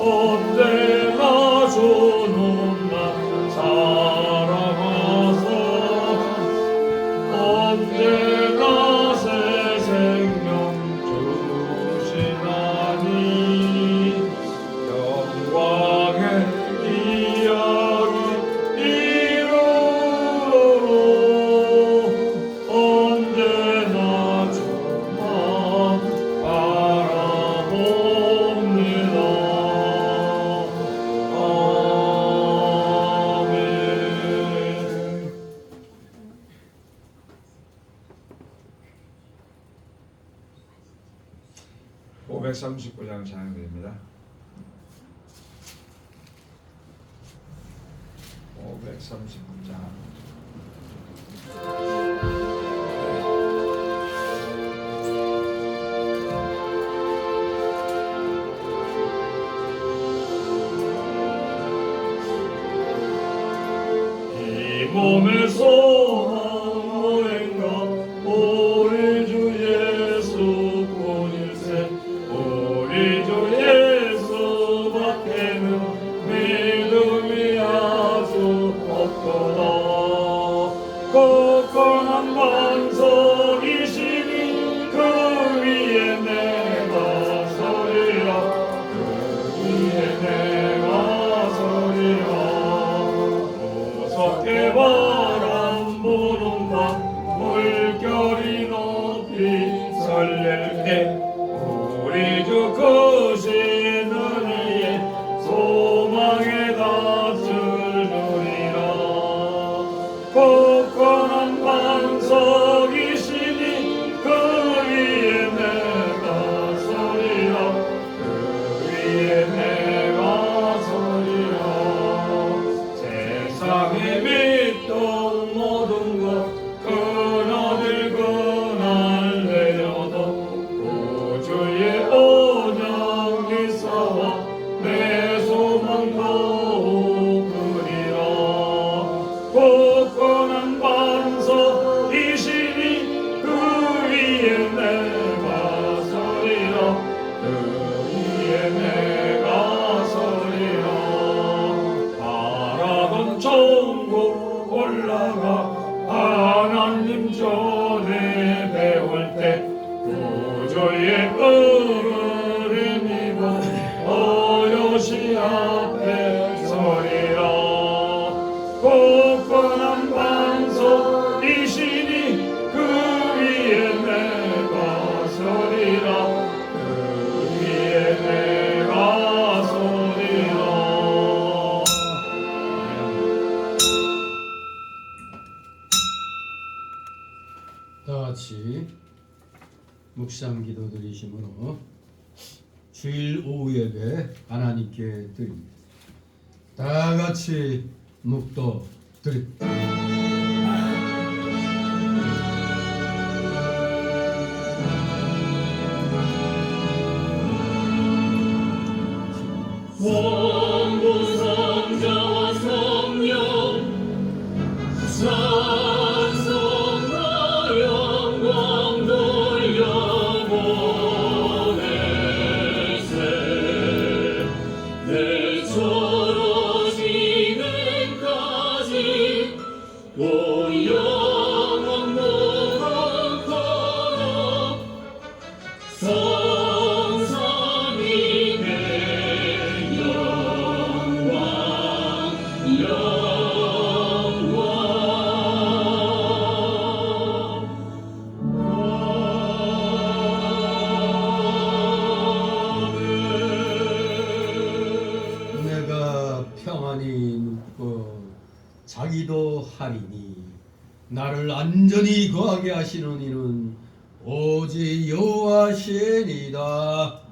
언제나 주는 나 사랑하사 언제나 새 생명 주시나니 영광의 이야기 이루로 언제나 주만 바라봅니다. 아멘. 539장 찬양드립니다. 539장. 이 몸의 소망 무엇인가 우리 주 예수뿐일세 우리 주 예수밖에는 믿음이 아주 없도다. 굳건한 반석이시니 그 위에 내가 서리라 그 위에 내가 서리라. 무섭게 바람 부는 밤 물결이 높이 설렐 때 우리 주 크신 은혜에 소망에 닿을 누리라. 굳건한 반석이시니 그 위에 내가 서리라 그 위에 내가 서리라. 세상에 믿던 모든 것 그나들 그날 내려도 구주의 언약 있사와 내 소망 더욱 크리라. 굳건한 반석이시니 그 위에 내가 서리라 그 위에 내가 서리라. 바라던 천국 올라가 하나님 전에 배울 때 구주의 은을 힘입어 어여시 앞에 서리라. 굳건한 반석이시니 그 위에 내가 서리라 그 위에 내가 서리라. 다 같이 묵상 기도 드리심으로 주일 오후 예배 하나님께 드립니다. 다 같이 묵도 드립니다. 원부 성자와 성령 찬송과 영광 돌려보내세 내 졸어지는까지 온 영원 무궁하여 성삼위의 영광 내가 평안히 눕고 자기도 하리니 나를 안전히 거하게 하시는 이는 오직 여호와시니이다.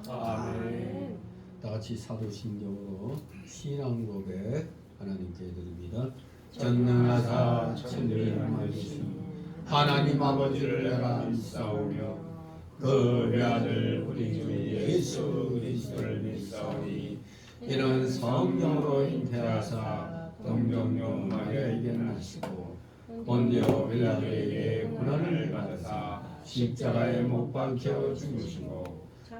아멘. 다 같이 사도신경으로 신앙 고백 하나님께 드립니다. 전능하사 천지를 하나님 아버지를 내가 믿사오며 그 외아들 우리 주 예수 그리스도를 믿사오니 이는 성령으로 잉태하사 동정녀 마리아에게 나시고 본디오 빌라도에게 고난을 받으사 십자가에 못 박혀 죽으시고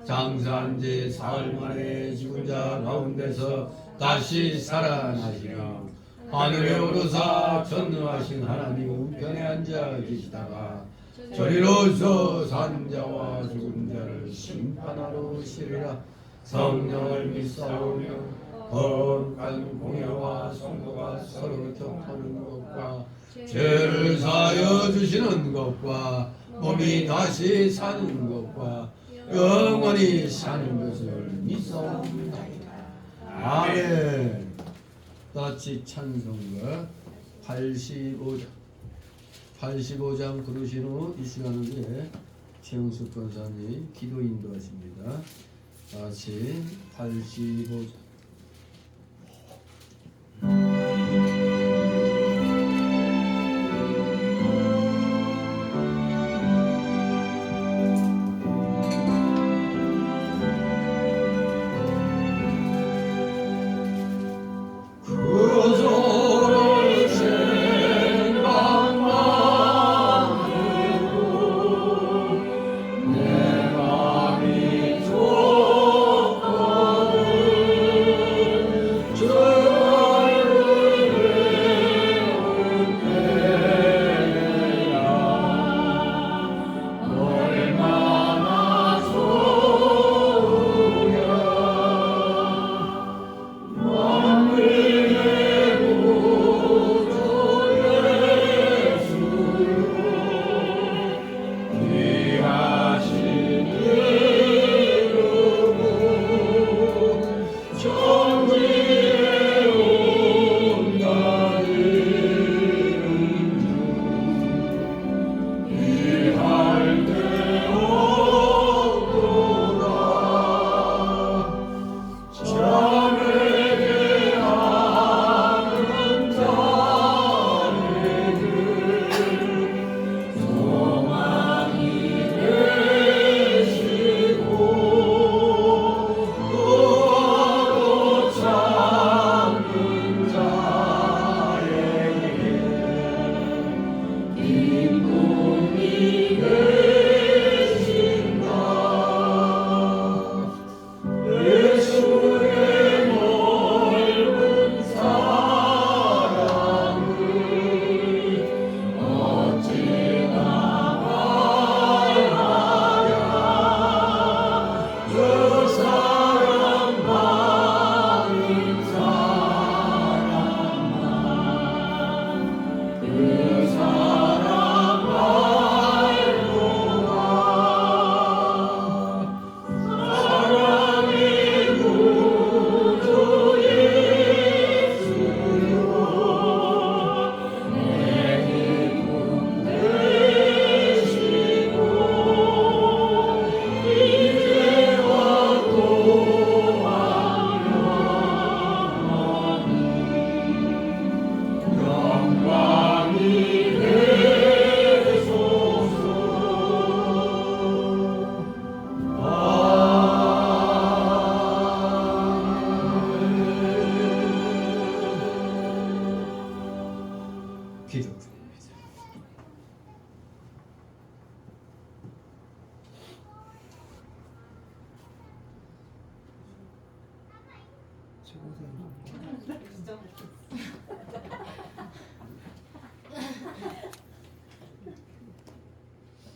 장사한 지 사흘 만에 죽은 자 십자 가운데서 다시 살아나시며 하늘에 오르사 전능하신 하나님 우편에 앉아 계시다가 저리로서 산자와 죽은 자를 심판하러 오시리라. 성령을 믿사오며 거룩한 공예와 성도가 서로 격하는 것과 죄를 사하여 주시는 것과 몸이 다시 사는 것과 영원히 사는 것을 믿사옵나이다. 아멘. 다같이 찬송가 85장 부르신 후 이 시간에 최영숙 권사님 기도 인도하십니다. 다같이 85장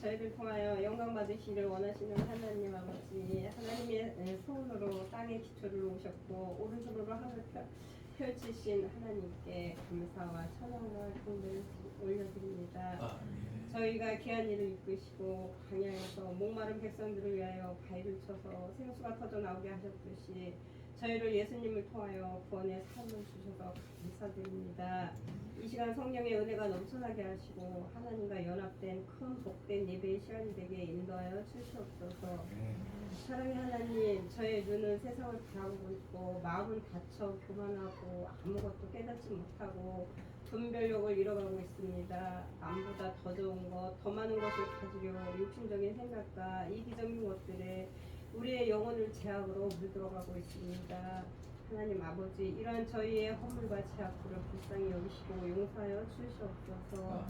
저희를 통하여 영광 받으시기를 원하시는 하나님 아버지, 하나님의 손으로 땅의 기초를 놓으셨고 오른손으로 하늘 펼치신 하나님께 감사와 찬양과 경배를 올려드립니다. 저희가 귀한 일을 이끄시고 광야에서 목마른 백성들을 위하여 바위를 쳐서 생수가 터져 나오게 하셨듯이 저희를 예수님을 통하여 구원의 삶을 주셔서 감사드립니다. 이 시간 성령의 은혜가 넘쳐나게 하시고 하나님과 연합된 큰 복된 예배의 시간이 되게 인도하여 주시옵소서. 사랑의 하나님, 저의 눈은 세상을 바라보고 있고 마음은 닫혀 교만하고 아무것도 깨닫지 못하고 분별력을 잃어가고 있습니다. 남보다 더 좋은 것, 더 많은 것을 가지려 육신적인 생각과 이기적인 것들에 우리의 영혼을 제약으로 물들어가고 있습니다. 하나님 아버지 이러한 저희의 허물과 죄악들을 불쌍히 여기시고 용서하여 주시옵소서.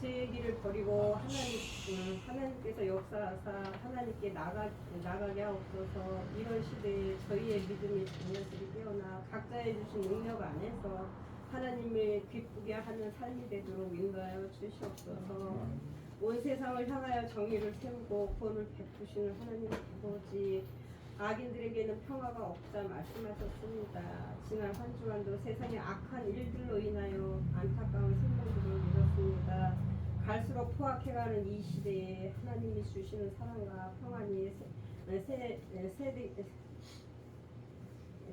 제 길을 버리고 하나님께서 역사하사 하나님께 나가게 하옵소서. 이런 시대에 저희의 믿음이 자녀들이 깨어나 각자의 주신 능력 안에서 하나님을 기쁘게 하는 삶이 되도록 인도하여 주시옵소서. 온 세상을 향하여 정의를 세우고 구원을 베푸시는 하나님 아버지, 악인들에게는 평화가 없다 말씀하셨습니다. 지난 한 주간도 세상의 악한 일들로 인하여 안타까운 생명들을 잃었습니다. 갈수록 포악해가는 이 시대에 하나님이 주시는 사랑과 평안이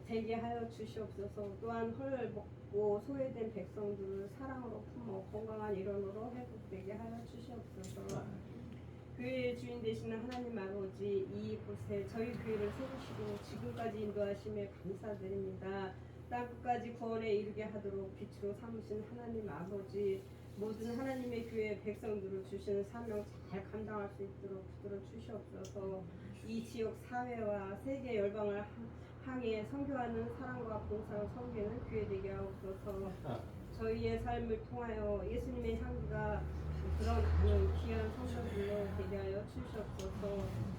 되게 하여 주시옵소서. 또한 헐 먹고 소외된 백성들을 사랑으로 품어 건강한 일원으로 회복되게 하여 주시옵소서. 교회의 주인 되시는 하나님 아버지, 이곳에 저희 교회를 세우시고 지금까지 인도하심에 감사드립니다. 땅끝까지 구원에 이르게 하도록 빛으로 삼으신 하나님 아버지, 모든 하나님의 교회 백성들을 주시는 사명 잘 감당할 수 있도록 붙들어 주시옵소서. 이 지역 사회와 세계 열방을 향해 선교하는 사랑과 봉사로 섬기는 교회 되게 하옵소서. 저희의 삶을 통하여 예수님의 향기가 드러나는 귀한 성도들로 되게 하여 주시옵소서.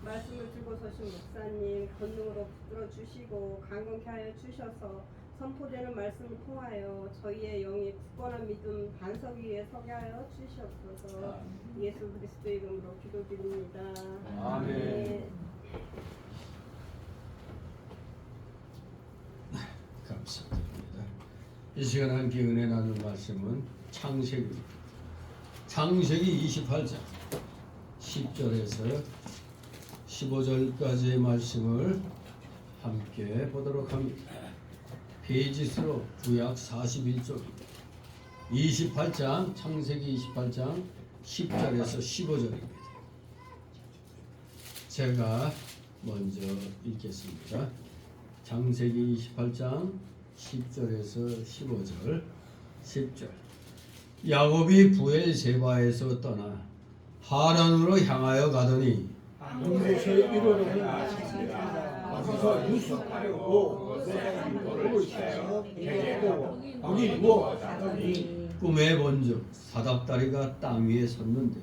말씀을 들고 서신 목사님 권능으로 붙들어 주시고 강건케 하여 주셔서 선포되는 말씀을 통하여 저희의 영이 굳건한 믿음 반석 위에 서게 하여 주시옵소서. 예수 그리스도의 이름으로 기도드립니다. 아멘. 감사드립니다. 이 시간 함께 은혜 나눌 말씀은 창세기 28장 10절에서 15절까지의 말씀을 함께 보도록 합니다. 페이지수로 구약 41쪽입니다. 28장 창세기 28장 10절에서 15절입니다. 제가 먼저 읽겠습니다. 창세기 28장 10절에서 15절. 10절. 야곱이 부엘세바에서 떠나 하란으로 향하여 가더니 문에서 이르러는 아침이라 거기서 유숙하려고 돌을 치어 대고 거기 누워 자더니 꿈에 본즉 사닥다리가 땅 위에 섰는데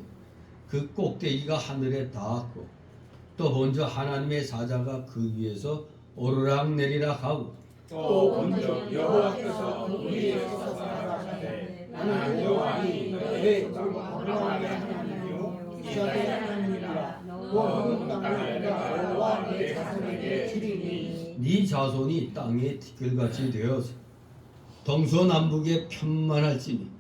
그 꼭대기가 하늘에 닿았고 또 본즉 하나님의 사자가 그 위에서 오르락내리락 하고 또 본즉 여호와께서 우리에서 살아가시되 나는 여호와니 너의 건강하게 하나님이요 이스라엘 하나님이라 너는 땅에 여호와 내 자손에게 주리니 네 자손이 땅의 티끌같이 되어서 동서남북에 편만할지니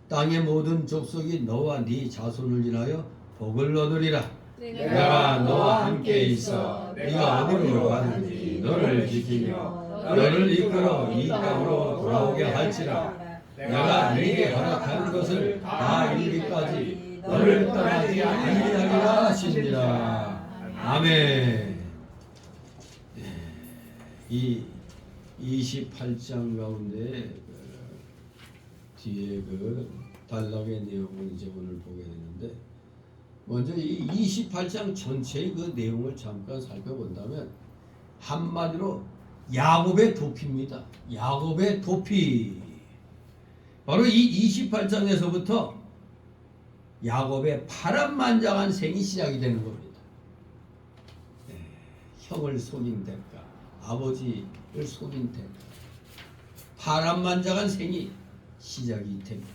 땅의 모든 족속이 너와 네 자손을 인하여 복을 얻으리라. 내가 너와 함께 있어 네가 어디로 가든지 너를 지키며 너를 이끌어 이 땅으로 돌아오게 할지라. 내가 네게 허락한 것을 다 이루기까지 너를 떠나지 아니하리라 하시니라. 아멘. 이 28장 가운데 뒤에 단락의 내용을 이제 오늘 보게 되는데, 먼저 이 28장 전체의 그 내용을 잠깐 살펴본다면 한마디로 야곱의 도피입니다. 야곱의 도피. 바로 이 28장에서부터 야곱의 파란만장한 생이 시작이 되는 겁니다. 형을 속인 대가, 아버지를 속인 대가, 파란만장한 생이 시작이 됩니다.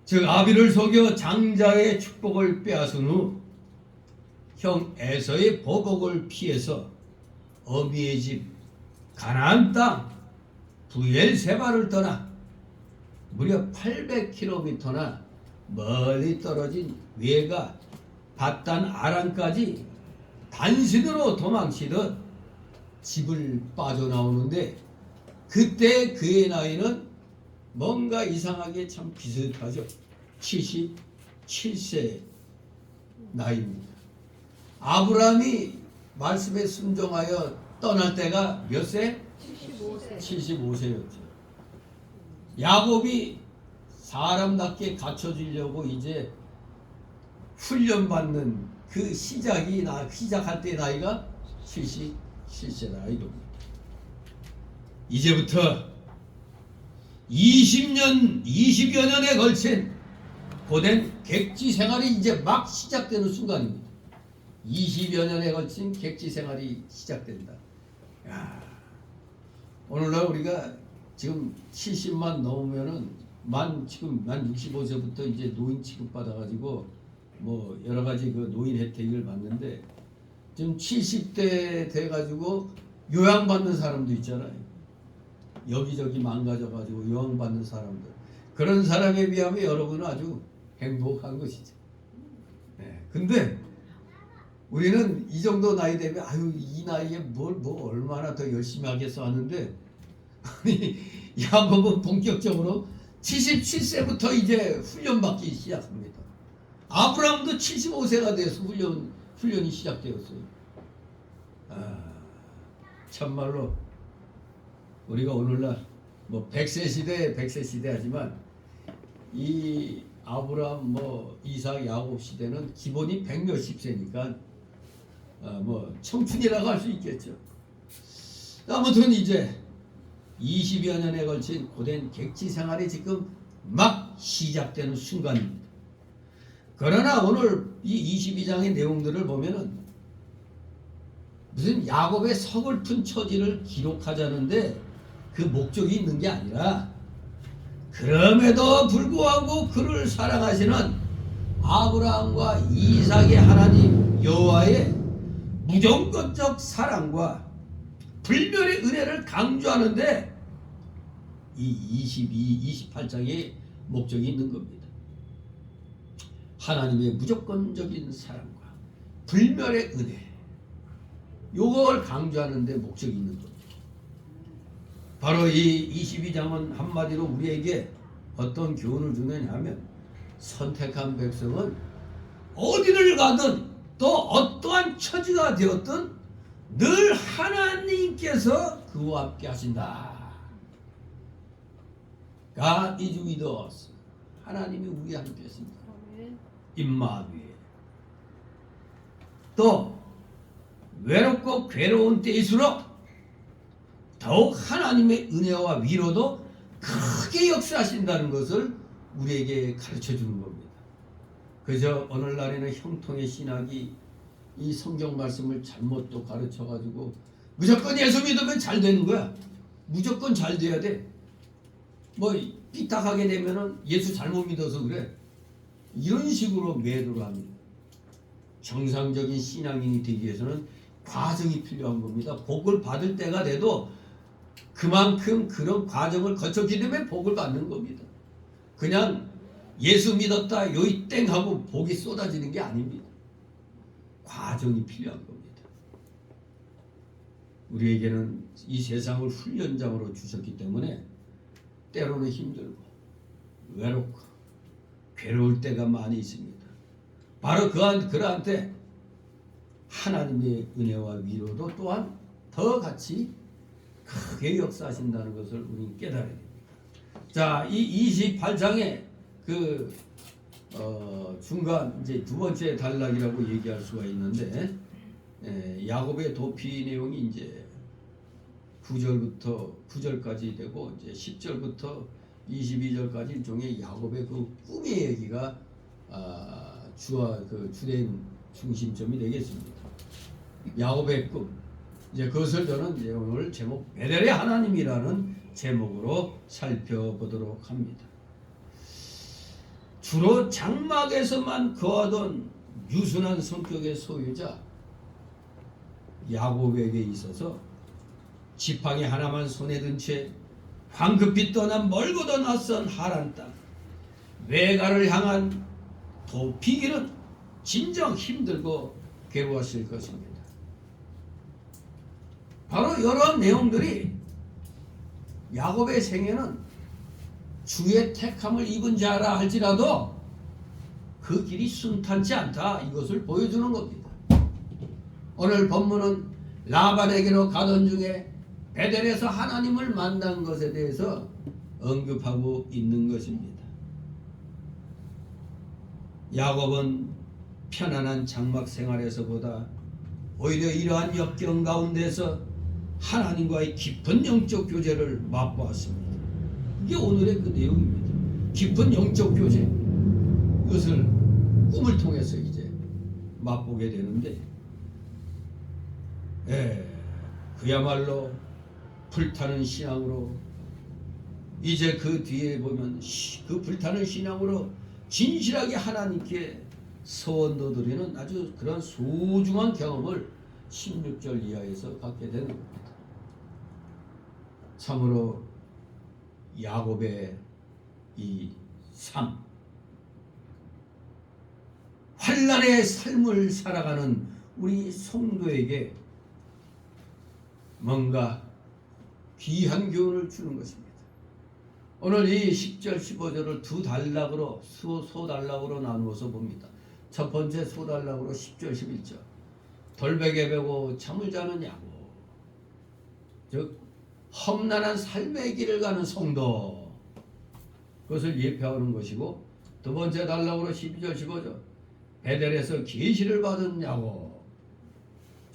즉 아비를 속여 장자의 축복을 빼앗은 후 형 에서의 보복을 피해서 어미의 집 가나안 땅 부엘세바를 떠나 무려 800km나 멀리 떨어진 외가 밧단 아람까지 단신으로 도망치듯 집을 빠져나오는데, 그때 그의 나이는 뭔가 이상하게 참 비슷하죠. 77세 나이입니다. 아브라함이 말씀에 순종하여 떠날 때가 몇 세? 75세였죠. 야곱이 사람답게 갖춰지려고 이제 훈련받는 그 시작할 때 나이가 77세. 실세다 이겁니다. 이제부터 20여 년에 걸친 고된 객지 생활이 이제 막 시작되는 순간입니다. 20여 년에 걸친 객지 생활이 시작된다. 야, 오늘날 우리가 지금 70만 넘으면은 지금 만 65세부터 이제 노인 취급 받아가지고 뭐 여러 가지 그 노인 혜택을 받는데 지금 70대 돼가지고 요양받는 사람도 있잖아요. 여기저기 망가져가지고 요양받는 사람들. 그런 사람에 비하면 여러분은 아주 행복한 것이죠. 네. 근데 우리는 이 정도 나이 되면 아유 이 나이에 뭘 얼마나 더 열심히 하겠어 하는데 아니 야곱은 본격적으로 77세부터 이제 훈련받기 시작합니다. 아브라함도 75세가 돼서 훈련이 시작되었어요. 참말로 우리가 오늘날 뭐 100세 시대 하지만 이 아브라함 뭐 이삭 야곱 시대는 기본이 100몇십 세니까 뭐 청춘이라고 할 수 있겠죠. 아무튼 이제 20여 년에 걸친 고된 객지 생활이 지금 막 시작되는 순간입니다. 그러나 오늘 이 22장의 내용들을 보면은 무슨 야곱의 서글픈 처지를 기록하자는데 그 목적이 있는 게 아니라 그럼에도 불구하고 그를 사랑하시는 아브라함과 이삭의 하나님 여호와의 무조건적 사랑과 불멸의 은혜를 강조하는데 이 28장의 목적이 있는 겁니다. 하나님의 무조건적인 사랑과 불멸의 은혜 요걸 강조하는데 목적이 있는 겁니다. 바로 이 22장은 한마디로 우리에게 어떤 교훈을 주느냐 하면 선택한 백성은 어디를 가든 또 어떠한 처지가 되었든 늘 하나님께서 그와 함께 하신다. God is with us. 하나님이 우리와 함께 하십니다. 임마누엘. 또 외롭고 괴로운 때일수록 더욱 하나님의 은혜와 위로도 크게 역사하신다는 것을 우리에게 가르쳐 주는 겁니다. 그저 오늘날에는 형통의 신학이 이 성경 말씀을 잘못 또 가르쳐 가지고 무조건 예수 믿으면 잘 되는 거야. 무조건 잘 돼야 돼. 뭐 삐딱하게 되면은 예수 잘못 믿어서 그래. 이런 식으로 매도를 합니다. 정상적인 신앙인이 되기 위해서는 과정이 필요한 겁니다. 복을 받을 때가 돼도 그만큼 그런 과정을 거쳤기 때문에 복을 받는 겁니다. 그냥 예수 믿었다 요이 땡 하고 복이 쏟아지는 게 아닙니다. 과정이 필요한 겁니다. 우리에게는 이 세상을 훈련장으로 주셨기 때문에 때로는 힘들고 외롭고 괴로울 때가 많이 있습니다. 바로 그러한테 하나님의 은혜와 위로도 또한 더 같이 크게 역사하신다는 것을 우리는 깨달아야 됩니다. 자, 이 28장의 그 중간 이제 두 번째 단락이라고 얘기할 수가 있는데 야곱의 도피 내용이 이제 9절까지 되고 이제 10절부터 22절까지 일종의 야곱의 그 꿈의 얘기가 주된 중심점이 되겠습니다. 야곱의 꿈. 이제 그것을 저는 이제 오늘 제목 베델의 하나님이라는 제목으로 살펴보도록 합니다. 주로 장막에서만 거하던 유순한 성격의 소유자 야곱에게 있어서 지팡이 하나만 손에 든 채 황급히 떠난 멀고도 낯선 하란 땅 외가를 향한 도피기는 진정 힘들고 괴로웠을 것입니다. 바로 이런 내용들이 야곱의 생애는 주의 택함을 입은 자라 할지라도 그 길이 순탄치 않다 이것을 보여주는 겁니다. 오늘 본문은 라반에게로 가던 중에 베델에서 하나님을 만난 것에 대해서 언급하고 있는 것입니다. 야곱은 편안한 장막 생활에서보다 오히려 이러한 역경 가운데서 하나님과의 깊은 영적 교제를 맛보았습니다. 이게 오늘의 그 내용입니다. 깊은 영적 교제, 이것을 꿈을 통해서 이제 맛보게 되는데, 그야말로 불타는 신앙으로, 이제 그 뒤에 보면 그 불타는 신앙으로 진실하게 하나님께 서원도 드리는 아주 그런 소중한 경험을 16절 이하에서 갖게 되는 겁니다. 참으로 야곱의 이 삶, 환난의 삶을 살아가는 우리 성도에게 뭔가 귀한 교훈을 주는 것입니다. 오늘 이 10절 15절을 두 단락으로 소단락으로 나누어서 봅니다. 첫 번째 소단락으로 10절 11절 돌베개 베고 잠을 자는 야곱, 즉 험난한 삶의 길을 가는 성도, 그것을 예표하는 것이고, 두 번째 단락으로 12절 15절 베델에서 계시를 받은 야곱,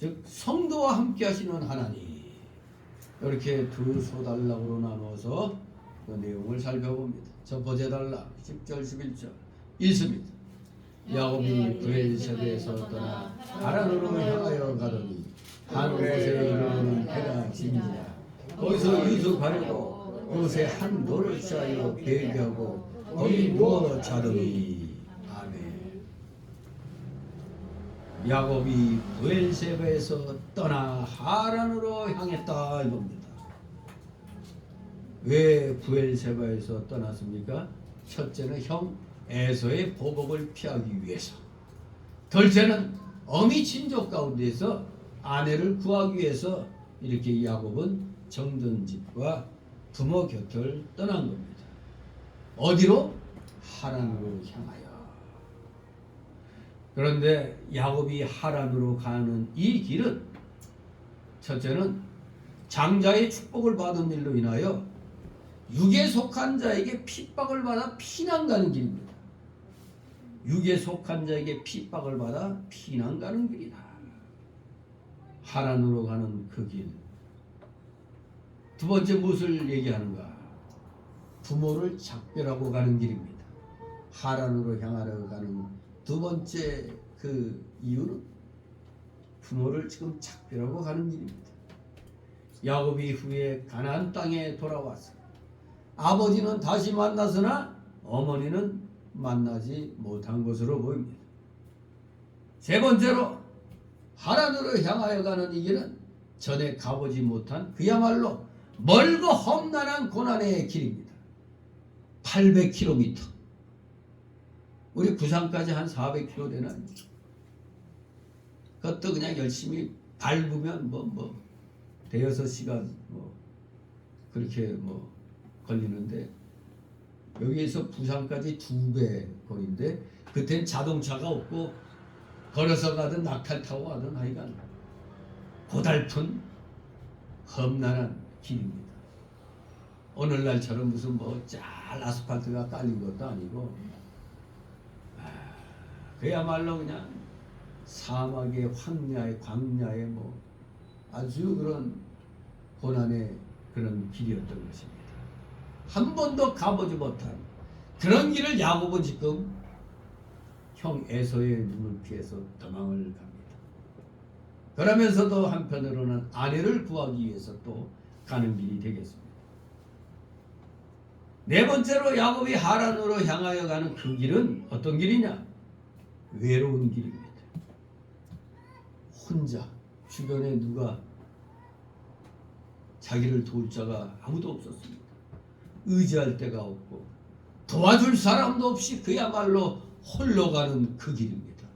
즉 성도와 함께 하시는 하나님, 이렇게 두 소단락으로 나누어서 그 내용을 살펴봅니다. 첫 번째 단락 10절 11절 읽습니다. 야곱이 브엘세바에서 떠나 하란으로 향하여 가더니 한 곳에 이르는 해가 지니라. 거기서 유숙하려고 그곳에 한 돌을 쌓여 배기하고 거기 누워 자더니. 아멘. 야곱이 브엘세바에서 떠나 하란으로 향했다 이겁니다. 왜 브엘세바에서 떠났습니까? 첫째는 형 에서의 보복을 피하기 위해서, 둘째는 어미 친족 가운데서 아내를 구하기 위해서 이렇게 야곱은 정든 집과 부모 곁을 떠난 겁니다. 어디로? 하란으로 향하여. 그런데 야곱이 하란으로 가는 이 길은 첫째는 장자의 축복을 받은 일로 인하여 육에 속한 자에게 핍박을 받아 피난 가는 길입니다. 육에 속한 자에게 핍박을 받아 피난 가는 길이다. 하란으로 가는 그 길. 두 번째 무엇을 얘기하는가? 부모를 작별하고 가는 길입니다. 하란으로 향하러 가는 두 번째 그 이유는 부모를 지금 작별하고 가는 길입니다. 야곱이 후에 가나안 땅에 돌아왔어. 아버지는 다시 만났으나 어머니는 만나지 못한 것으로 보입니다. 세 번째로 하란으로 향하여 가는 이 길은 전에 가보지 못한 그야말로 멀고 험난한 고난의 길입니다. 800km. 우리 부산까지 한 400km 되나요? 그것도 그냥 열심히 밟으면 대여섯 시간 그렇게 걸리는데, 여기에서 부산까지 2배 거리인데, 그땐 자동차가 없고 걸어서 가든 낙타를 타고 가든 하여간 고달픈 험난한 길입니다. 오늘날처럼 무슨 잘 아스팔트가 깔린 것도 아니고, 그야말로 그냥 사막의 황야의 광야의 아주 그런 고난의 그런 길이었던 것입니다. 한 번도 가보지 못한 그런 길을 야곱은 지금 형 에서의 눈을 피해서 도망을 갑니다. 그러면서도 한편으로는 아내를 구하기 위해서 또 가는 길이 되겠습니다. 네 번째로 야곱이 하란으로 향하여 가는 그 길은 어떤 길이냐? 외로운 길입니다. 혼자, 주변에 누가 자기를 도울 자가 아무도 없었습니다. 의지할 데가 없고 도와줄 사람도 없이 그야말로 홀로 가는 그 길입니다.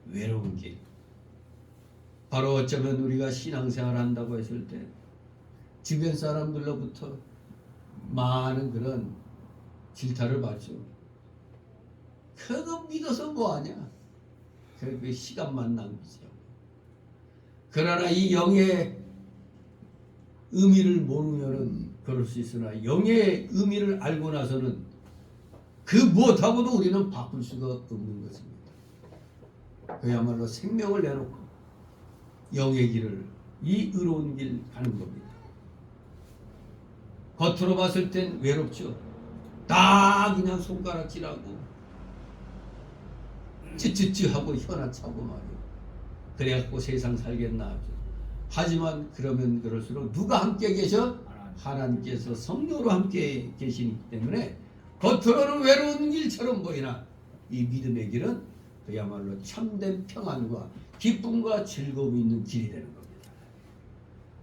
외로운 길. 바로 어쩌면 우리가 신앙생활 한다고 했을 때 주변 사람들로부터 많은 그런 질타를 받죠. 그거 믿어서 뭐하냐? 그 시간만 낭비죠. 그러나 이 영의 의미를 모르면은 그럴 수 있으나, 영의 의미를 알고 나서는 그 무엇하고도 우리는 바꿀 수가 없는 것입니다. 그야말로 생명을 내놓고 영의 길을, 이 의로운 길 가는 겁니다. 겉으로 봤을 땐 외롭죠. 다 그냥 손가락질하고 찌찌찌하고 혀나차고 말이요. 그래갖고 세상 살겠나 하죠. 하지만 그러면 그럴수록 누가 함께 계셔? 하나님께서 성령으로 함께 계시기 때문에 겉으로는 외로운 길처럼 보이나 이 믿음의 길은 그야말로 참된 평안과 기쁨과 즐거움이 있는 길이 되는 겁니다.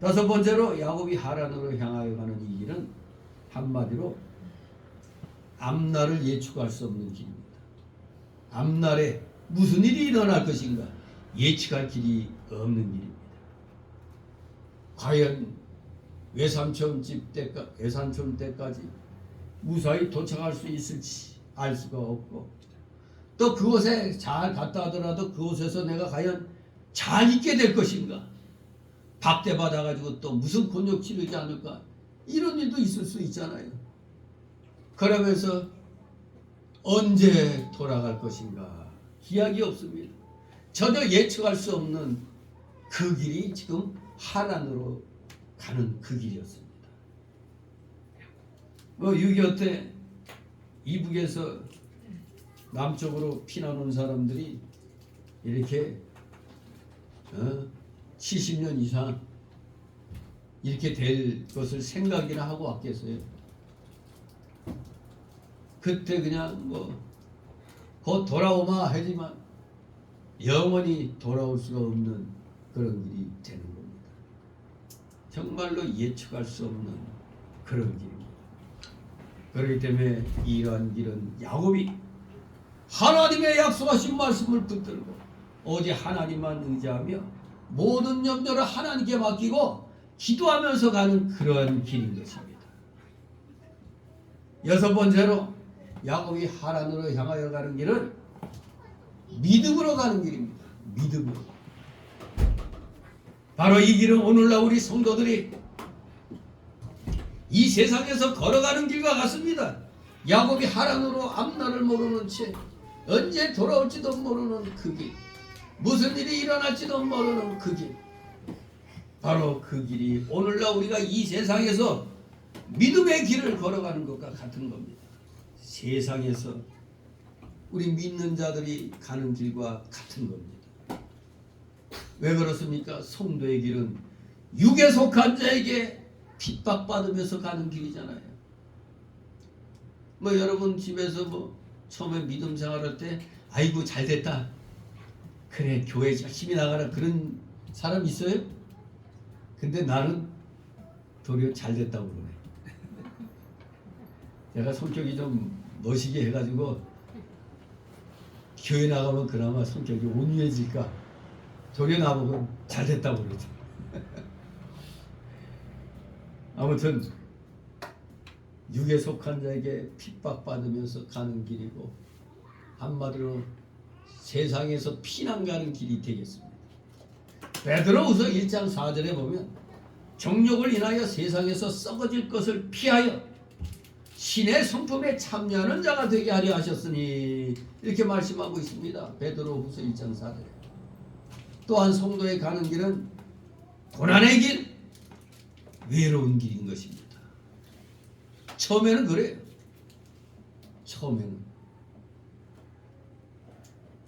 다섯 번째로 야곱이 하란으로 향하여 가는 이 길은 한마디로 앞날을 예측할 수 없는 길입니다. 앞날에 무슨 일이 일어날 것인가 예측할 길이 없는 길입니다. 과연 외삼촌 때까지 무사히 도착할 수 있을지 알 수가 없고, 또 그곳에 잘 갔다 하더라도 그곳에서 내가 과연 잘 있게 될 것인가, 박대 받아가지고 또 무슨 곤욕 치르지 않을까, 이런 일도 있을 수 있잖아요. 그러면서 언제 돌아갈 것인가 기약이 없습니다. 전혀 예측할 수 없는 그 길이 지금 하란으로 가는 그 길이었습니다. 6.25 때 이북에서 남쪽으로 피난 온 사람들이 이렇게 70년 이상 이렇게 될 것을 생각이나 하고 왔겠어요. 그때 그냥 곧 돌아오마 하지만 영원히 돌아올 수가 없는 그런 길이 되는 겁니다. 정말로 예측할 수 없는 그런 길입니다. 그렇기 때문에 이러한 길은 야곱이 하나님의 약속하신 말씀을 붙들고 오직 하나님만 의지하며 모든 염려를 하나님께 맡기고 기도하면서 가는 그러한 길인 것입니다. 여섯 번째로 야곱이 하란으로 향하여 가는 길은 믿음으로 가는 길입니다. 믿음으로. 바로 이 길은 오늘날 우리 성도들이 이 세상에서 걸어가는 길과 같습니다. 야곱이 하란으로 앞날을 모르는 채 언제 돌아올지도 모르는 그 길, 무슨 일이 일어날지도 모르는 그 길, 바로 그 길이 오늘날 우리가 이 세상에서 믿음의 길을 걸어가는 것과 같은 겁니다. 세상에서 우리 믿는 자들이 가는 길과 같은 겁니다. 왜 그렇습니까? 성도의 길은 육에 속한 자에게 핍박받으면서 가는 길이잖아요. 여러분 집에서 처음에 믿음 생활할 때 아이고 잘됐다, 그래 교회 열심히 나가라, 그런 사람 있어요? 근데 나는 도리어 잘됐다고 그러네. 내가 성격이 좀 멋있게 해가지고 교회 나가면 그나마 성격이 온유해질까, 도리어 나보고 잘됐다고 그러죠. 아무튼 육에 속한 자에게 핍박받으면서 가는 길이고, 한마디로 세상에서 피난 가는 길이 되겠습니다. 베드로후서 1장 4절에 보면 정욕을 인하여 세상에서 썩어질 것을 피하여 신의 성품에 참여하는 자가 되게 하려 하셨으니, 이렇게 말씀하고 있습니다. 베드로후서 1장 4절에. 또한 성도의 가는 길은 고난의 길, 외로운 길인 것입니다. 처음에는 그래요. 처음에는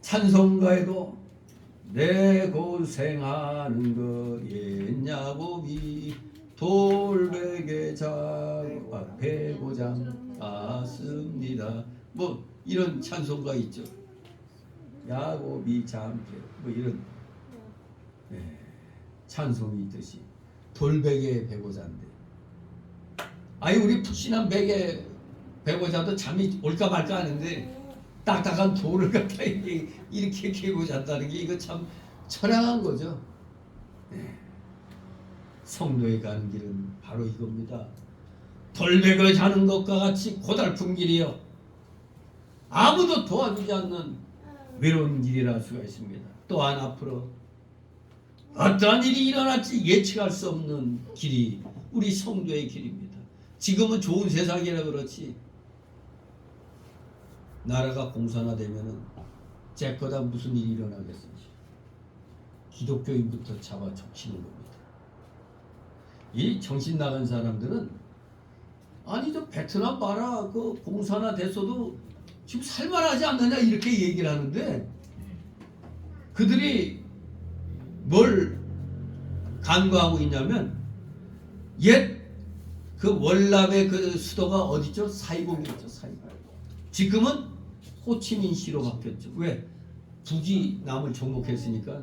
찬송가에도 내 고생하는 거 옛야곱이 돌베개 자고 앞에 고장 갔습니다. 이런 찬송가 있죠. 야곱이 잠재 이런 찬송이 있듯이 돌베개 베고자인데, 우리 푹신한 베개 베고자도 잠이 올까 말까 하는데 딱딱한 돌을 갖다 이렇게 개고 잔다는 게 이거 참 처량한 거죠. 성도에 가는 길은 바로 이겁니다. 돌베개 자는 것과 같이 고달픈 길이요, 아무도 도와주지 않는 외로운 길이라 할 수가 있습니다. 또한 앞으로 어떠한 일이 일어날지 예측할 수 없는 길이 우리 성도의 길입니다. 지금은 좋은 세상이라 그렇지 나라가 공산화되면은 제 거다 무슨 일이 일어나겠습니까? 기독교인부터 잡아 적시는 겁니다. 이 정신 나간 사람들은 아니 저 베트남 봐라 그 공사나 됐어도 지금 살만하지 않느냐 이렇게 얘기를 하는데 그들이 뭘 간과하고 있냐면 옛 그 월남의 그 수도가 어디죠? 사이공이었죠. 사이공. 지금은 호치민시로 바뀌었죠. 왜? 북이 남을 정복했으니까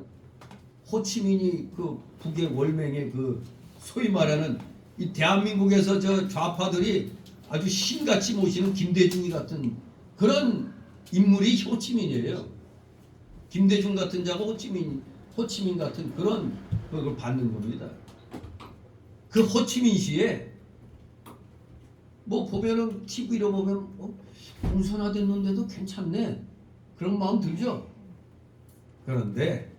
호치민이 그 북의 월맹의 그 소위 말하는 이 대한민국에서 저 좌파들이 아주 신같이 모시는 김대중이 같은 그런 인물이 호치민이에요. 김대중 같은 자가 호치민 같은 그런 걸 받는 겁니다. 그 호치민시에 뭐 보면은 TV로 보면 공산화됐는데도 괜찮네 그런 마음 들죠. 그런데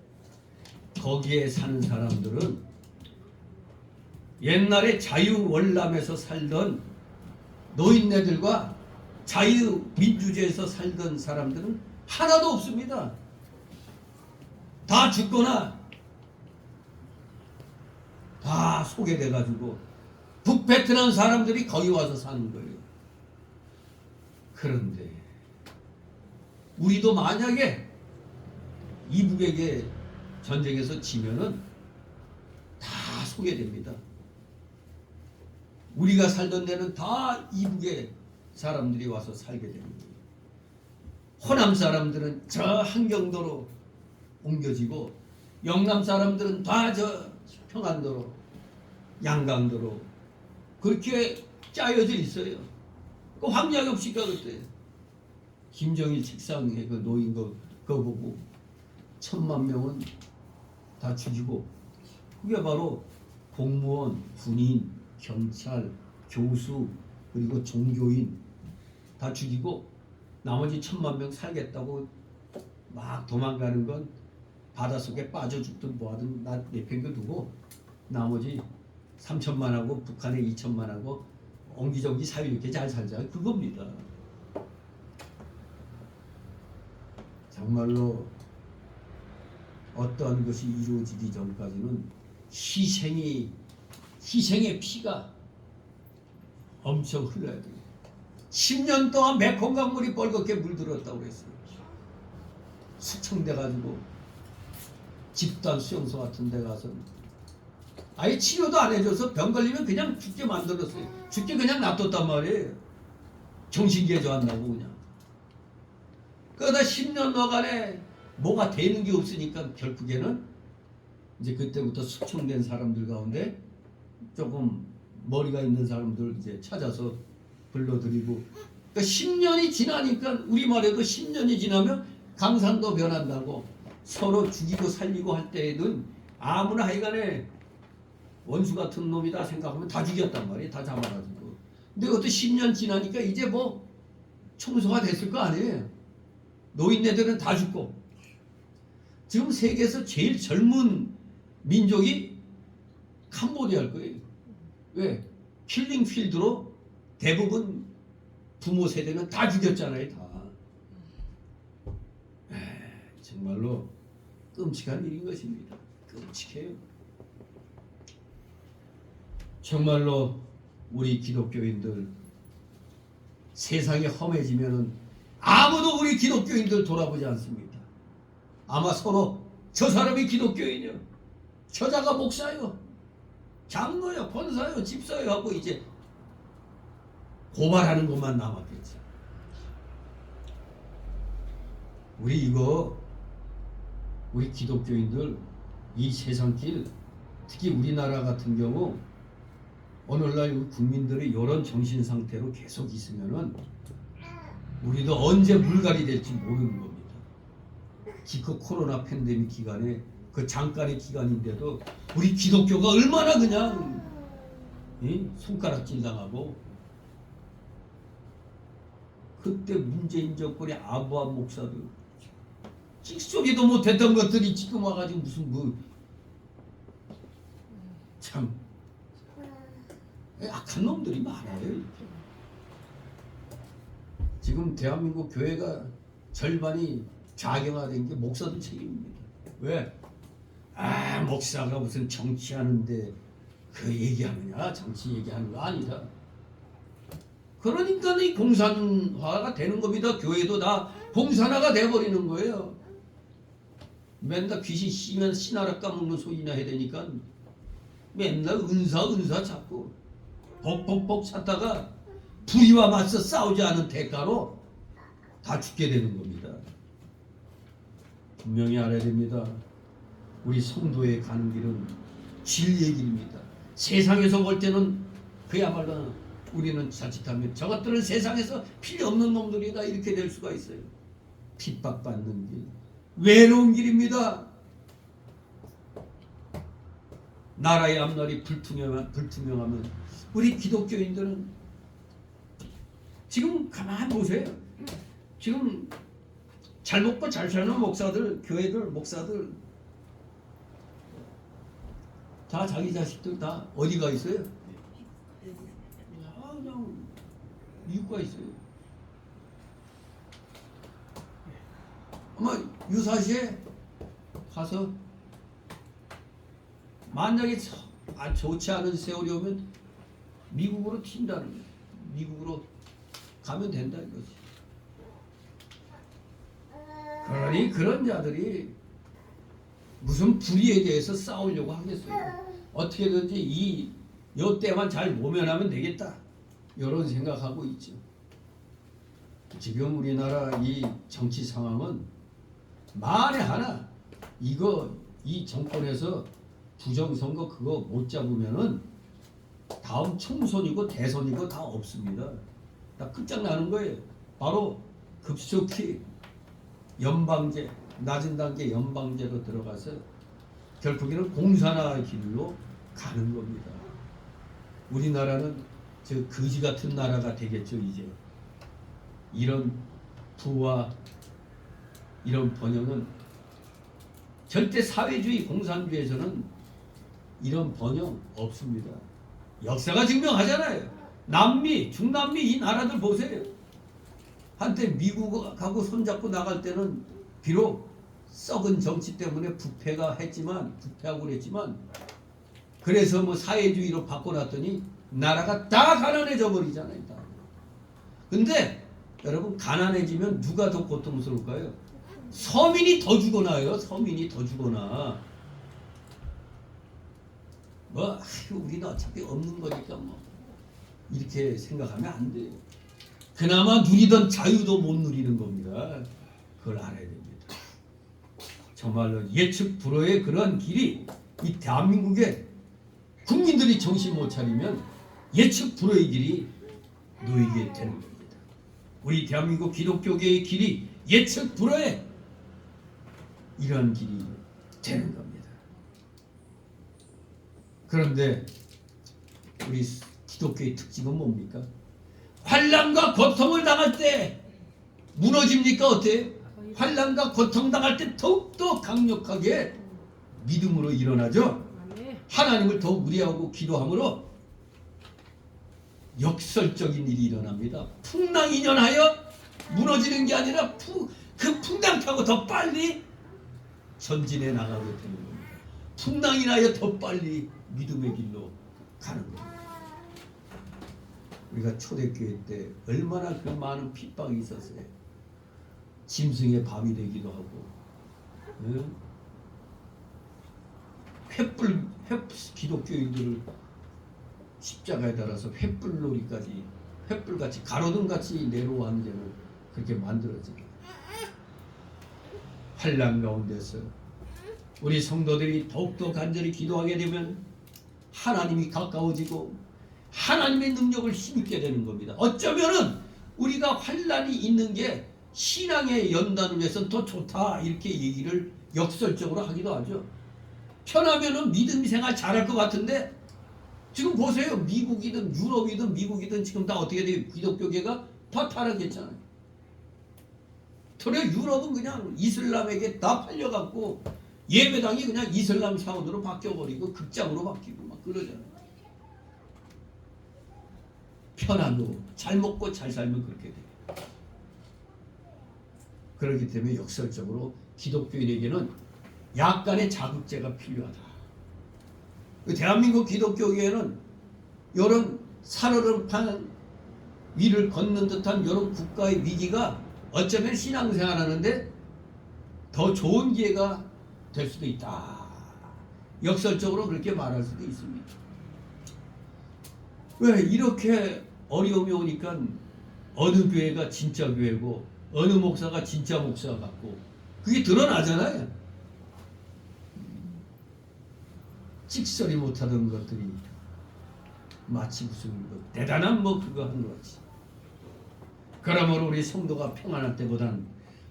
거기에 사는 사람들은 옛날에 자유월남에서 살던 노인네들과 자유민주주의에서 살던 사람들은 하나도 없습니다. 다 죽거나 다 소개돼가지고 북베트남 사람들이 거기 와서 사는 거예요. 그런데 우리도 만약에 이북에게 전쟁에서 지면은 다 소개됩니다. 우리가 살던 데는 다 이북의 사람들이 와서 살게 됩니다. 호남 사람들은 저 한경도로 옮겨지고 영남 사람들은 다 저 평안도로 양강도로 그렇게 짜여져 있어요. 그 황야엽 씨가 그때 김정일 책상에 그 놓인 거 그거 보고 1,000만 명은 다 죽이고 그게 바로 공무원, 군인, 경찰, 교수 그리고 종교인 다 죽이고 나머지 1,000만 명 살겠다고 막 도망가는 건 바닷속에 빠져 죽든 뭐하든 나 내팽겨두고 나머지 3천만하고 북한에 2천만하고 옹기종기 사이좋게 잘 살자 그겁니다. 정말로 어떠한 것이 이루어지기 전까지는 희생의 피가 엄청 흘러야 돼요. 10년 동안 메콩 강물이 뻘겋게 물들었다고 그랬어요. 숙청돼가지고 집단 수용소 같은 데 가서 아예 치료도 안 해줘서 병 걸리면 그냥 죽게 만들었어요. 죽게 그냥 놔뒀단 말이에요. 정신개조한다고 그냥. 그러다 10년 너간에 뭐가 되는 게 없으니까 결국에는 이제 그때부터 숙청된 사람들 가운데 조금 머리가 있는 사람들 이제 찾아서 불러들이고 그러니까 10년이 지나니까 우리말에도 10년이 지나면 강산도 변한다고 서로 죽이고 살리고 할 때에는 아무나 하여간에 원수 같은 놈이다 생각하면 다 죽였단 말이에요. 다 잡아가지고. 근데 그것도 10년 지나니까 이제 뭐 청소가 됐을 거 아니에요. 노인네들은 다 죽고. 지금 세계에서 제일 젊은 민족이 캄보디아일 거예요. 왜? 킬링 필드로 대부분 부모 세대는 다 죽였잖아요. 다. 정말로 끔찍한 일인 것입니다. 끔찍해요. 정말로 우리 기독교인들 세상이 험해지면은 아무도 우리 기독교인들 돌아보지 않습니다. 아마 서로 저 사람이 기독교인이요, 저자가 목사요, 장로요, 권사요, 집사요 하고 이제 고발하는 것만 남았겠죠. 우리 기독교인들 이 세상길 특히 우리나라 같은 경우 오늘날 우리 국민들이 이런 정신 상태로 계속 있으면은 우리도 언제 물갈이 될지 모르는 겁니다. 그 코로나 팬데믹 기간에 그 잠깐의 기간인데도 우리 기독교가 얼마나 그냥 손가락질 당하고 그때 문재인 정권의 아부한 목사들 찍소리도 못했던 것들이 지금 와가지고 무슨 참 악한 놈들이 많아요. 이렇게. 지금 대한민국 교회가 절반이 좌경화된 게 목사들 책임입니다. 왜? 아 목사가 무슨 정치하는데 그 얘기하느냐 정치 얘기하는 거 아니다. 그러니까 이 공산화가 되는 겁니다. 교회도 다 공산화가 돼버리는 거예요. 맨날 귀신 씌면 씨나라 까먹는 소리나 해야 되니까 맨날 은사 찾고 복복복 찾다가 불의와 맞서 싸우지 않은 대가로 다 죽게 되는 겁니다. 분명히 알아야 됩니다. 우리 성도에 가는 길은 진리의 길입니다. 세상에서 볼 때는 그야말로 우리는 자칫하면 저것들은 세상에서 필요 없는 놈들이다 이렇게 될 수가 있어요. 핍박받는 길, 외로운 길입니다. 나라의 앞날이 불투명하면 우리 기독교인들은 지금 가만히 보세요. 지금 잘 먹고 잘 사는 목사들, 교회들, 목사들 다 자기 자식들 다 어디가 있어요? 그냥 미국 가 있어요. 아마 유사시에 가서 만약에 좋지 않은 세월이 오면 미국으로 튄다는 거예요. 미국으로 가면 된다 이거지. 그러니 그런 자들이 무슨 불의에 대해서 싸우려고 하겠어요. 어떻게든지 요 때만 잘 모면하면 되겠다. 이런 생각하고 있죠. 지금 우리나라 이 정치 상황은 만에 하나 이 정권에서 부정선거 그거 못 잡으면은 다음 총선이고 대선이고 다 없습니다. 다 끝장나는 거예요. 바로 급속히 연방제, 낮은 단계 연방제로 들어가서 결국에는 공산화 길로 가는 겁니다. 우리나라는 저 거지 같은 나라가 되겠죠. 이제 이런 부와 이런 번영은 절대 사회주의 공산주의에서는 이런 번영 없습니다. 역사가 증명하잖아요. 남미, 중남미 이 나라들 보세요. 한때 미국하고 손잡고 나갈 때는 비록 썩은 정치 때문에 부패하고 그랬지만 그래서 뭐 사회주의로 바꿔놨더니 나라가 다 가난해져 버리잖아요. 다. 근데 여러분 가난해지면 누가 더 고통스러울까요? 서민이 더 죽어나요. 서민이 더 죽어나. 우리는 어차피 없는 거니까 뭐 이렇게 생각하면 안 돼요. 그나마 누리던 자유도 못 누리는 겁니다. 그걸 알아야 됩니다. 정말로 예측 불허의 그런 길이 이 대한민국에 국민들이 정신 못 차리면 예측 불허의 길이 놓이게 되는 겁니다. 우리 대한민국 기독교계의 길이 예측 불허의 이런 길이 되는 겁니다. 그런데 우리 기독교의 특징은 뭡니까? 환난과 고통을 당할 때 무너집니까? 어때요? 환난과 고통 당할 때 더욱더 강력하게 믿음으로 일어나죠. 하나님을 더욱 의뢰하고 기도함으로 역설적인 일이 일어납니다. 풍랑이 인연하여 무너지는 게 아니라 그 풍랑 타고 더 빨리 전진해 나가게 되는 겁니다. 풍랑이 나여 더 빨리 믿음의 길로 가는 겁니다. 우리가 초대교회 때 얼마나 그 많은 핍박이 있었어요. 짐승의 밥이 되기도 하고, 기독교인들을 십자가에 달아서 횃불놀이까지, 횃불같이 가로등같이 내려오는 데는 그렇게 만들어져요. 환난 가운데서 우리 성도들이 더욱더 간절히 기도하게 되면 하나님이 가까워지고 하나님의 능력을 힘있게 되는 겁니다. 어쩌면은 우리가 환난이 있는 게 신앙의 연단을 위해서는 더 좋다 이렇게 얘기를 역설적으로 하기도 하죠. 편하면은 믿음 생활 잘할 것 같은데 지금 보세요. 미국이든 유럽이든 미국이든 지금 다 어떻게 돼요? 기독교계가 다 타락했잖아요. 도리어 유럽은 그냥 이슬람에게 다 팔려갖고 예배당이 그냥 이슬람 사원으로 바뀌어버리고 극장으로 바뀌고 막 그러잖아요. 편하고 잘 먹고 잘 살면 그렇게 돼요. 그렇기 때문에 역설적으로 기독교인에게는 약간의 자극제가 필요하다. 대한민국 기독교계에는 이런 살얼음판 위를 걷는 듯한 이런 국가의 위기가 어쩌면 신앙생활하는데 더 좋은 기회가 될 수도 있다. 역설적으로 그렇게 말할 수도 있습니다. 왜 이렇게 어려움이 오니까 어느 교회가 진짜 교회고 어느 목사가 진짜 목사 같고 그게 드러나잖아요. 찍소리 못하던 것들이 마치 무슨 대단한 그거 한 거지. 그러므로 우리 성도가 평안할 때보다는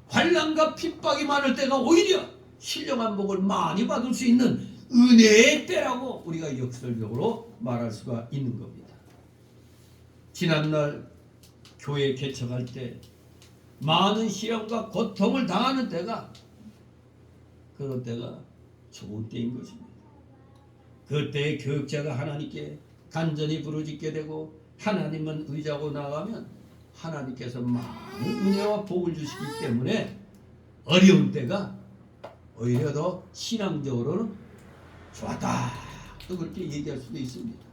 환난과 핍박이 많을 때가 오히려 신령한 복을 많이 받을 수 있는 은혜의 때라고 우리가 역설적으로 말할 수가 있는 겁니다. 지난날 교회 개척할 때 많은 시험과 고통을 당하는 때가 그런 때가 좋은 때인 것입니다. 그때의 교육자가 하나님께 간절히 부르짖게 되고 하나님은 의지하고 나가면 하나님께서 많은 은혜와 복을 주시기 때문에 어려운 때가 오히려 더 신앙적으로는 좋았다. 또 그렇게 얘기할 수도 있습니다.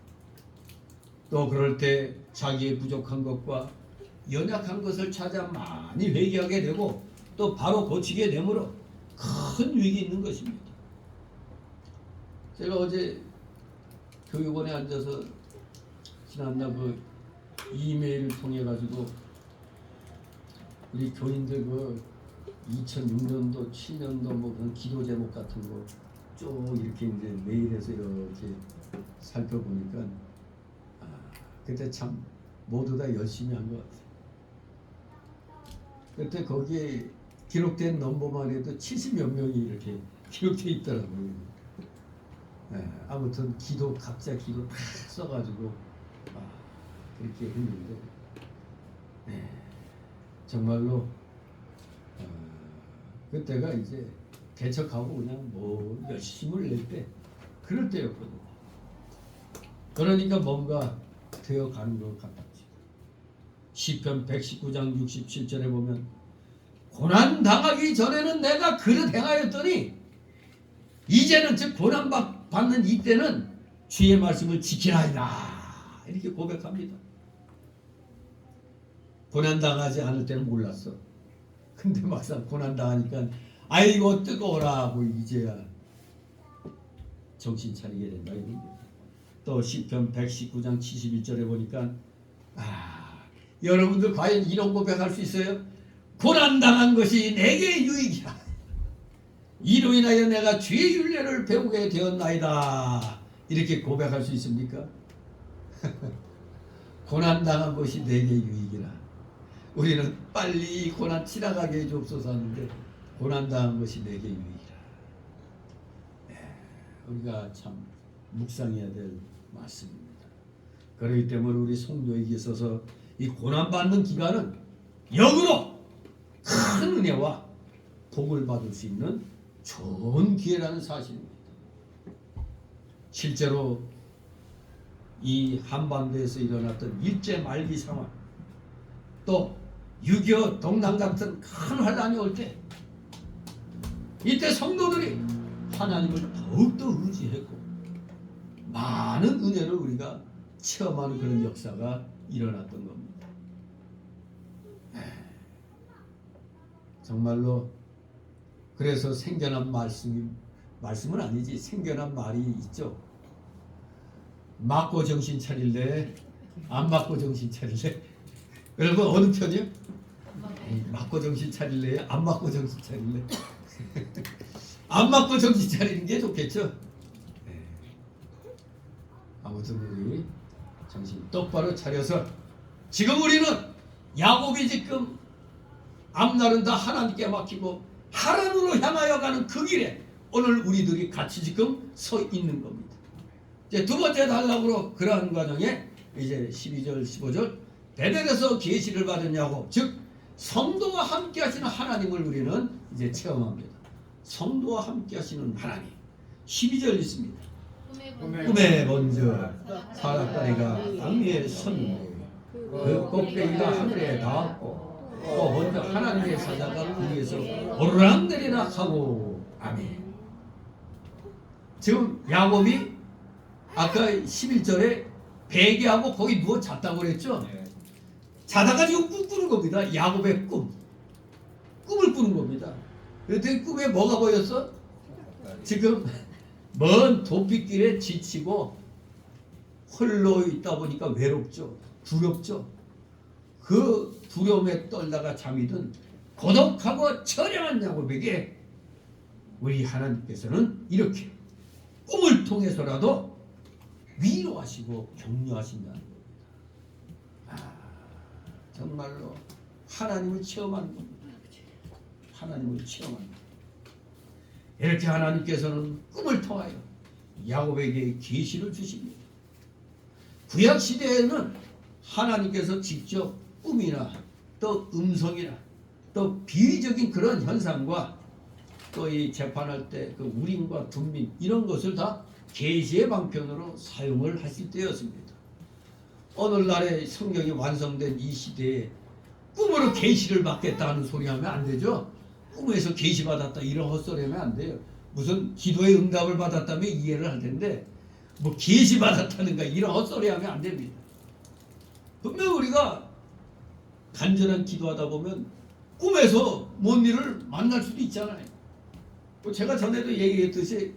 또 그럴 때 자기의 부족한 것과 연약한 것을 찾아 많이 회개하게 되고 또 바로 고치게 되므로 큰 유익이 있는 것입니다. 제가 어제 교육원에 앉아서 지난날 그 이메일을 통해 가지고 우리 교인들 그 2006년도 7년도 뭐 그런 기도 제목 같은 거 쭉 이렇게 이제 메일에서 이렇게 살펴보니까 그때 참 모두 다 열심히 한 것 같아요. 그때 거기에 기록된 넘버만 해도 70몇 명이 이렇게 기록돼 있더라고요. 아무튼 기도 각자 기도 다 써가지고 그렇게 했는데 정말로 그때가 이제 개척하고 그냥 뭐 열심을 낼 때 그럴 때였거든요. 그러니까 뭔가 되어가는 것 같았지. 시편 119장 67절에 보면 고난 당하기 전에는 내가 그릇 행하였더니 이제는 즉 고난 받는 이때는 주의 말씀을 지키나이다. 이렇게 고백합니다. 고난 당하지 않을 때는 몰랐어. 근데 막상 고난 당하니까 아이고 뜨거워라 하고 이제야 정신 차리게 된다. 또 시편 119장 71절에 보니까 여러분들 과연 이런 고백할 수 있어요? 고난 당한 것이 내게 유익이라. 이로 인하여 내가 주의 율례를 배우게 되었나이다. 이렇게 고백할 수 있습니까? 고난 당한 것이 내게 유익이라. 우리는 빨리 고난 지나가게 해주옵소서 하는데 고난 당한 것이 내게 유익이라. 우리가 참 묵상해야 될 말씀입니다. 그렇기 때문에 우리 성도에게 있어서 이 고난 받는 기간은 역으로 큰 은혜와 복을 받을 수 있는 좋은 기회라는 사실입니다. 실제로 이 한반도에서 일어났던 일제 말기 상황, 또 6.25 동남 같은 큰 환란이 올 때 이때 성도들이 하나님을 더욱더 의지했고 많은 은혜를 우리가 체험하는 그런 역사가 일어났던 겁니다. 정말로 그래서 생겨난 말씀은 아니지 생겨난 말이 있죠. 맞고 정신 차릴래? 안 맞고 정신 차릴래? 여러분 어느 편이요? 맞고 정신 차릴래요? 안 맞고 정신 차릴래? 안 맞고 정신 차리는 게 좋겠죠? 아무튼 우리 정신 똑바로 차려서 지금 우리는 야곱이 지금 앞날은 다 하나님께 맡기고 하나님으로 향하여 가는 그 길에 오늘 우리들이 같이 지금 서 있는 겁니다. 이제 두 번째 단락으로 그러한 과정에 이제 12절 15절 베델에서 계시를 받은 야곱, 즉 성도와 함께 하시는 하나님을 우리는 이제 체험합니다. 성도와 함께 하시는 하나님. 12절 있습니다. 꿈에 먼저 사람다리가 땅 위에 섰는데 그 꼭대기가 하늘에 닿았고 또 먼저 하나님의 사자가 그 위에서 오르락내리락 하고 아멘. 지금 야곱이 아까 11절에 베개하고 거기 누워 잤다고 그랬죠? 자다가 지금 꿈 꾸는 겁니다. 야곱의 꿈을 꾸는 겁니다. 그랬더니 꿈에 뭐가 보였어? 지금 먼 도피길에 지치고 홀로 있다 보니까 외롭죠. 두렵죠. 그 두려움에 떨다가 잠이 든 고독하고 처량한 야곱에게 우리 하나님께서는 이렇게 꿈을 통해서라도 위로하시고 격려하신다는 겁니다. 정말로 하나님을 체험하는 겁니다. 하나님을 체험하는 겁니다. 이렇게 하나님께서는 꿈을 통하여 야곱에게 계시를 주십니다. 구약 시대에는 하나님께서 직접 꿈이나 또 음성이나 또 비유적인 그런 현상과 또 이 재판할 때 그 우림과 둠밈 이런 것을 다 계시의 방편으로 사용을 하실 때였습니다. 오늘날에 성경이 완성된 이 시대에 꿈으로 계시를 받겠다는 소리 하면 안 되죠. 꿈에서 계시 받았다 이런 헛소리 하면 안 돼요. 무슨 기도의 응답을 받았다면 이해를 할 텐데 뭐 계시 받았다는가 이런 헛소리 하면 안 됩니다. 분명 우리가 간절한 기도하다 보면 꿈에서 뭔 일을 만날 수도 있잖아요. 뭐 제가 전에도 얘기했듯이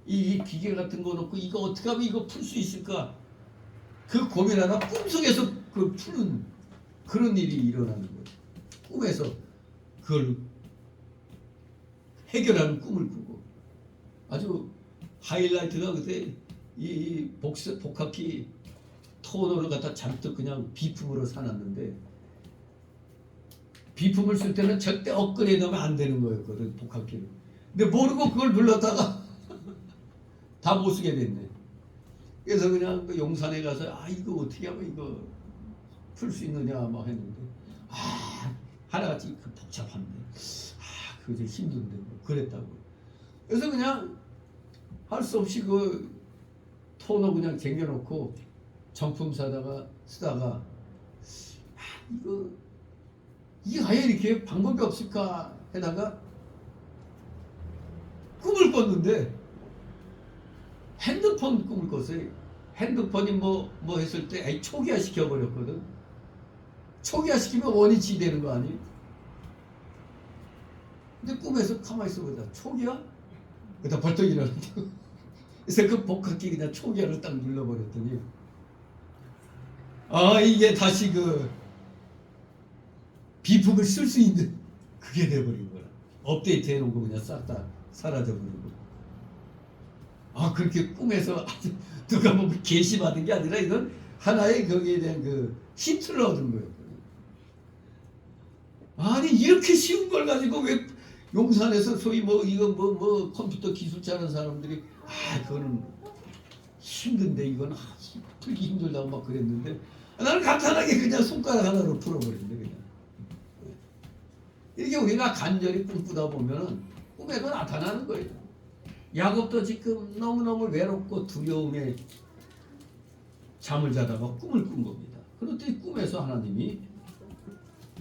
이 기계 같은 거 놓고 이거 어떻게 하면 이거 풀 수 있을까 그 고민하다 꿈속에서 그 푸는 그런 일이 일어나는 거예요. 꿈에서 그걸 해결하는 꿈을 꾸고 아주 하이라이트가 그때 이 복합기 토너를 갖다 잔뜩 그냥 비품으로 사놨는데 비품을 쓸 때는 절대 업그레이드 하면 안 되는 거였거든 복합기를. 근데 모르고 그걸 눌렀다가 다 못 쓰게 됐네. 그래서 그냥 그 용산에 가서 이거 어떻게 하면 이거 풀 수 있느냐 막 했는데 하나같이 그 복잡한데 그거 좀 힘든데 뭐 그랬다고. 그래서 그냥 할 수 없이 그 토너 그냥 쟁여놓고 정품 쓰다가 이게 아예 이렇게 방법이 없을까 해다가 꿈을 꿨는데 핸드폰 꿈을 꿨어요. 핸드폰이 뭐 했을 때 초기화 시켜버렸거든. 초기화 시키면 원위치 되는 거 아니에요? 근데 꿈에서 가만히 있어보자. 초기화? 그다 벌떡 일어났다고. 그래서 그 복합기 그냥 초기화를 딱 눌러버렸더니 이게 다시 그 비품을 쓸 수 있는 그게 돼버린 거야. 업데이트 해놓은 거 그냥 싹 다 사라져버리고. 그렇게 꿈에서 누가 뭐 계시 받은 게 아니라 이건 하나의 거기에 대한 그 힌트를 얻은 거였거든요. 아니 이렇게 쉬운 걸 가지고 왜 용산에서 소위 이거 컴퓨터 기술자라는 사람들이 그거는 힘든데 이건 풀기 힘들다고 막 그랬는데 나는 간단하게 그냥 손가락 하나로 풀어버린대 그냥. 이렇게 우리가 간절히 꿈꾸다 보면은 꿈에도 나타나는 거예요. 야곱도 지금 너무너무 외롭고 두려움에 잠을 자다가 꿈을 꾼 겁니다. 그런데 꿈에서 하나님이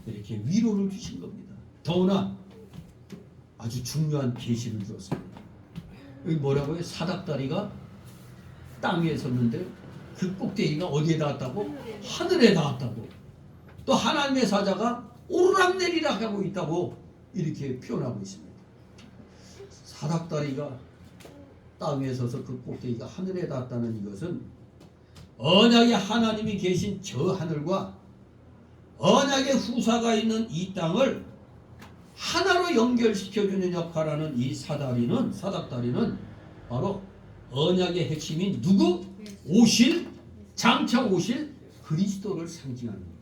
이렇게 위로를 주신 겁니다. 더구나 아주 중요한 계시를 주었습니다. 여기 뭐라고요? 사닥다리가 땅 위에 섰는데 그 꼭대기가 어디에 닿았다고? 하늘에 닿았다고. 또 하나님의 사자가 오르락내리락 하고 있다고 이렇게 표현하고 있습니다. 사닥다리가 땅에 서서 그 꼭대기가 하늘에 닿았다는 이것은 언약의 하나님이 계신 저 하늘과 언약의 후사가 있는 이 땅을 하나로 연결시켜주는 역할을 하는 이 사닥다리는 바로 언약의 핵심인 누구? 장차 오실 그리스도를 상징하는 겁니다.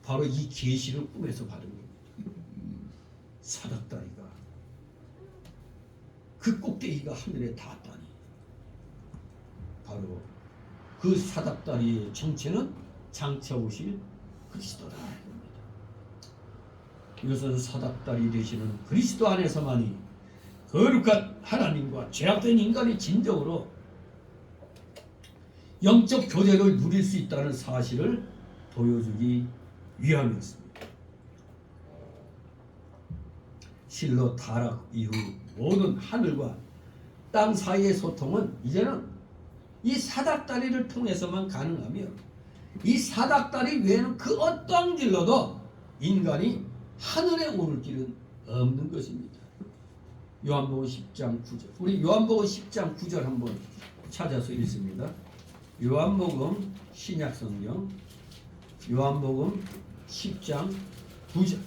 바로 이 계시를 꿈에서 받은 겁니다. 사닥다리가 그 꼭대기가 하늘에 닿았다니 바로 그 사닥다리의 정체는 장차 오실 그리스도라는 겁니다. 이것은 사닥다리 되시는 그리스도 안에서만이 거룩한 하나님과 죄악된 인간이 진정으로 영적 교제를 누릴 수 있다는 사실을 보여주기 위함이었습니다. 실로 타락 이후 모든 하늘과 땅 사이의 소통은 이제는 이 사닥다리를 통해서만 가능하며 이 사닥다리 외에는 그 어떠한 길로도 인간이 하늘에 오를 길은 없는 것입니다. 요한복음 10장 9절. 우리 요한복음 10장 9절 한번 찾아서 읽습니다. 요한복음 신약성경 요한복음 10장 9절.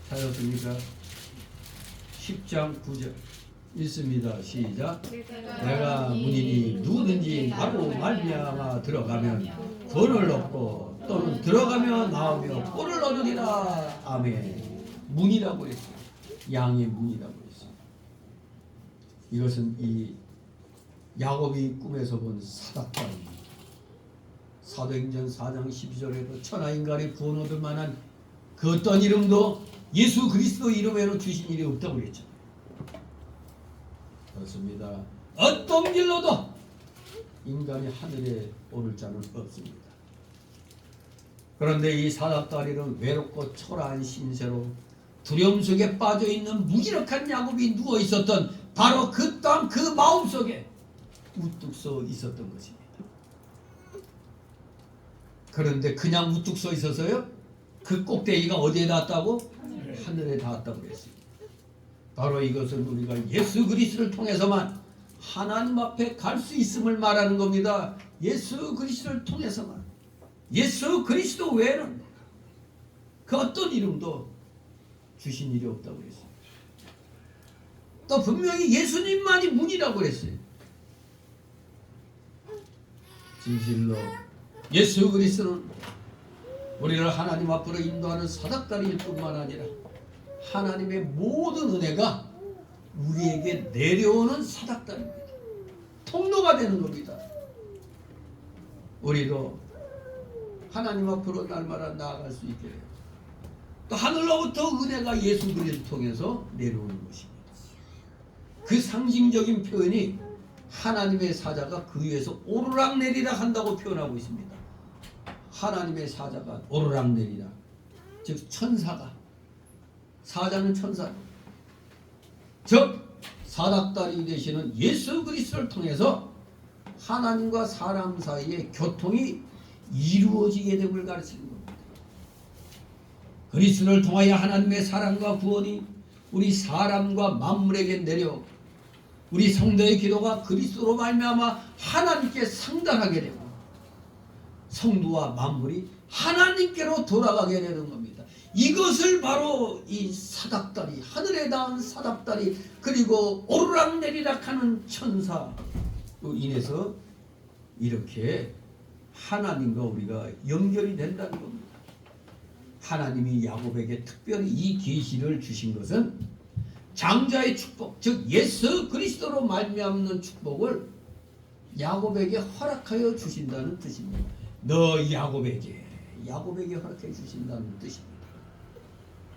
찾았습니까? 10장 9절 읽습니다. 시작. 내가 문이니 누구든지 나로 말미암아 들어가면 구원을 얻고 또는 들어가며 나오며 꼴을 얻으리라. 아멘. 문이라고 했어요. 양의 문이라고 했어요. 이것은 이 야곱이 꿈에서 본 사닥다리입니다. 사도행전 4장 12절에도 천하인간이 구원 얻을 만한 그 어떤 이름도 예수 그리스도 이름 외에는 주신 일이 없다고 그랬잖아요. 그렇습니다. 어떤 길로도 인간이 하늘에 오를 자는 없습니다. 그런데 이 사닥다리는 외롭고 초라한 신세로 두려움 속에 빠져있는 무기력한 야곱이 누워있었던 바로 그 땅 그 마음속에 우뚝 서 있었던 것입니다. 그런데 그냥 우뚝 서 있어서요? 그 꼭대기가 어디에 닿았다고? 하늘에 닿았다고 그랬습니다. 바로 이것은 우리가 예수 그리스도를 통해서만 하나님 앞에 갈 수 있음을 말하는 겁니다. 예수 그리스도를 통해서만. 예수 그리스도 외에는 그 어떤 이름도 주신 일이 없다고 그랬어요. 또 분명히 예수님만이 문이라고 그랬어요. 진실로 예수 그리스도는 우리를 하나님 앞으로 인도하는 사닥다리일 뿐만 아니라 하나님의 모든 은혜가 우리에게 내려오는 사닥다리입니다. 통로가 되는 겁니다. 우리도 하나님 앞으로 날마다 나아갈 수 있게 해요. 또 하늘로부터 은혜가 예수 그리스도를 통해서 내려오는 것입니다. 그 상징적인 표현이 하나님의 사자가 그 위에서 오르락내리락 한다고 표현하고 있습니다. 하나님의 사자가 오르락내리락, 즉 천사가, 사자는 천사, 즉 사닥다리 되시는 예수 그리스도를 통해서 하나님과 사람 사이의 교통이 이루어지게 됨을 가르치는 겁니다. 그리스도를 통하여 하나님의 사랑과 구원이 우리 사람과 만물에게 내려 우리 성도의 기도가 그리스도로 말미암아 하나님께 상달하게 되고 성도와 만물이 하나님께로 돌아가게 되는 겁니다. 이것을 바로 이 사닥다리, 하늘에 닿은 사닥다리, 그리고 오르락내리락하는 천사로 인해서 이렇게 하나님과 우리가 연결이 된다는 겁니다. 하나님이 야곱에게 특별히 이 계시를 주신 것은 장자의 축복, 즉 예수 그리스도로 말미암는 축복을 야곱에게 허락하여 주신다는 뜻입니다. 너 야곱에게 허락해 주신다는 뜻입니다.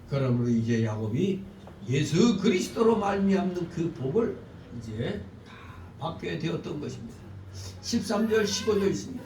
그러므로 이제 야곱이 예수 그리스도로 말미암는 그 복을 이제 다 받게 되었던 것입니다. 13절 15절 있습니다.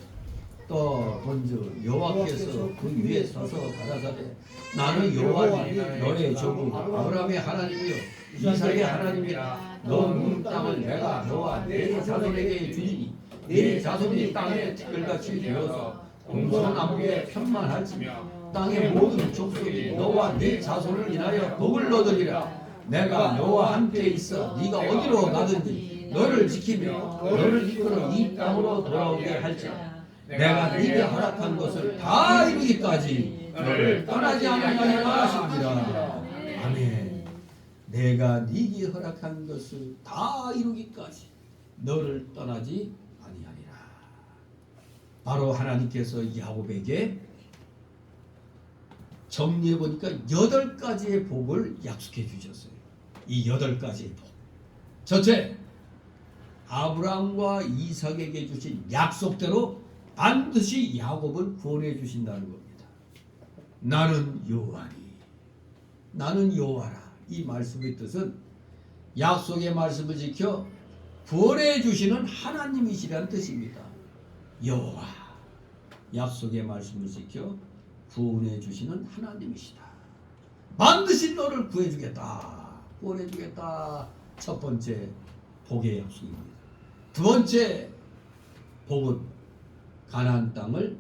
또 먼저 여호와께서 그 위에 서서 가라사대 나는 여호와니 너의 조국 아브라함의 하나님이요 이삭의 하나님이라. 너 문 땅을 내가 너와 네 자손에게 주리니 네 자손이 땅에 특별같이 되어서 동서남북에 편만할지며 땅의 모든 족속이 너와 네 자손을 인하여 복을 얻으리라. 내가 너와 함께 있어 네가 어디로 가든지 너를 지키며 너를 이끌어 이 땅으로 돌아오게 할지라. 내가 네게 허락한 것을 다 이루기까지 너를 떠나지 않으리라 하시니라. 아멘. 내가 네게 허락한 것을 다 이루기까지 너를 떠나지 아니하리라. 바로 하나님께서 야곱에게 정리해 보니까 8가지의 복을 약속해 주셨어요. 이 8가지의 복. 첫째, 아브라함과 이삭에게 주신 약속대로 반드시 야곱을 구원해 주신다는 겁니다. 나는 여호와니, 나는 여호와라. 이 말씀의 뜻은 약속의 말씀을 지켜 구원해 주시는 하나님이시라는 뜻입니다. 여호와, 약속의 말씀을 지켜 구원해 주시는 하나님이시다. 반드시 너를 구해 주겠다. 구원해주겠다. 첫 번째 복의 약속입니다. 두 번째 복은 가나안 땅을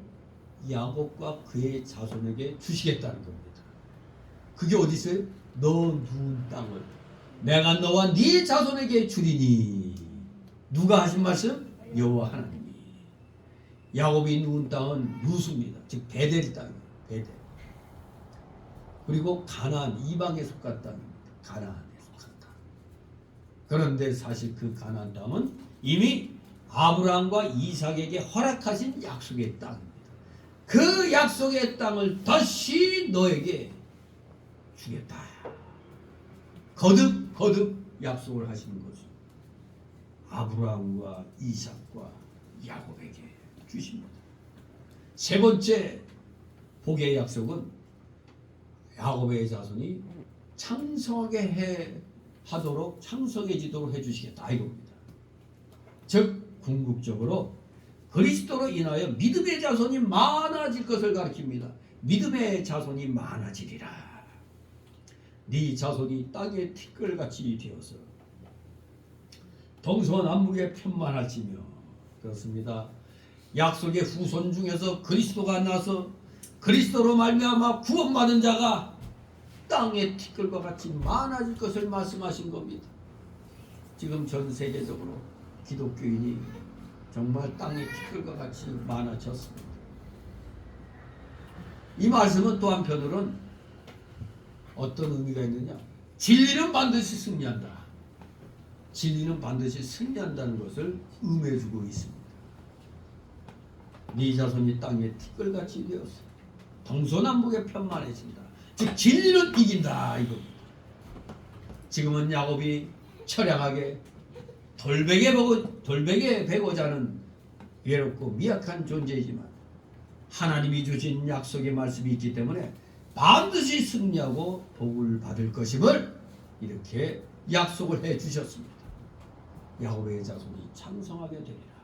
야곱과 그의 자손에게 주시겠다는 겁니다. 그게 어디 있어요? 너 누운 땅을 내가 너와 네 자손에게 주리니. 누가 하신 말씀? 여호와 하나님이. 야곱이 누운 땅은 루스입니다. 즉 베델 땅이에요. 베델. 그리고 가나안, 이방에 속한 땅입니다. 가나안에 속한 땅. 그런데 사실 그 가나안 땅은 이미 아브라함과 이삭에게 허락하신 약속의 땅입니다. 그 약속의 땅을 다시 너에게 주겠다. 거듭 약속을 하시는 것은 아브라함과 이삭과 야곱에게 주십니다. 세 번째 복의 약속은 야곱의 자손이 창성하게 하도록 창성해지도록 해주시겠다 이겁니다. 즉 궁극적으로 그리스도로 인하여 믿음의 자손이 많아질 것을 가리킵니다. 믿음의 자손이 많아지리라. 네 자손이 땅의 티끌같이 되어서 동서남북에 편만할지며. 그렇습니다. 약속의 후손 중에서 그리스도가 나서 그리스도로 말미암아 구원받은 자가 땅의 티끌과 같이 많아질 것을 말씀하신 겁니다. 지금 전 세계적으로 기독교인이 정말 땅의 티끌과 같이 많아졌습니다. 이 말씀은 또 한편으로는 어떤 의미가 있느냐? 진리는 반드시 승리한다. 진리는 반드시 승리한다는 것을 의미해주고 있습니다. 네 자손이 땅의 티끌같이 되어서 동서남북에 편만해진다. 즉 진리는 이긴다 이겁니다. 지금은 야곱이 처량하게 돌베개 베고자 하는 외롭고 미약한 존재이지만 하나님이 주신 약속의 말씀이 있기 때문에 반드시 승리하고 복을 받을 것임을 이렇게 약속을 해 주셨습니다. 야곱의 자손이 창성하게 되리라.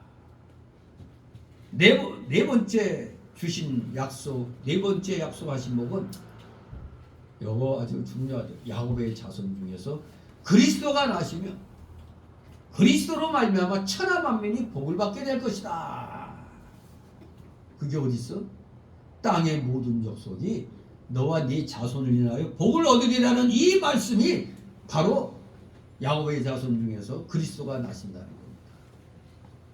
네 번째 주신 약속, 네 번째 약속하신 복은 이거 아주 중요하죠. 야곱의 자손 중에서 그리스도가 나시며 그리스도로 말미암아 천하 만민이 복을 받게 될 것이다. 그게 어디 있어? 땅의 모든 족속이 너와 네 자손을 인하여 복을 얻으리라는 이 말씀이 바로 야곱의 자손 중에서 그리스도가 나신다는 겁니다.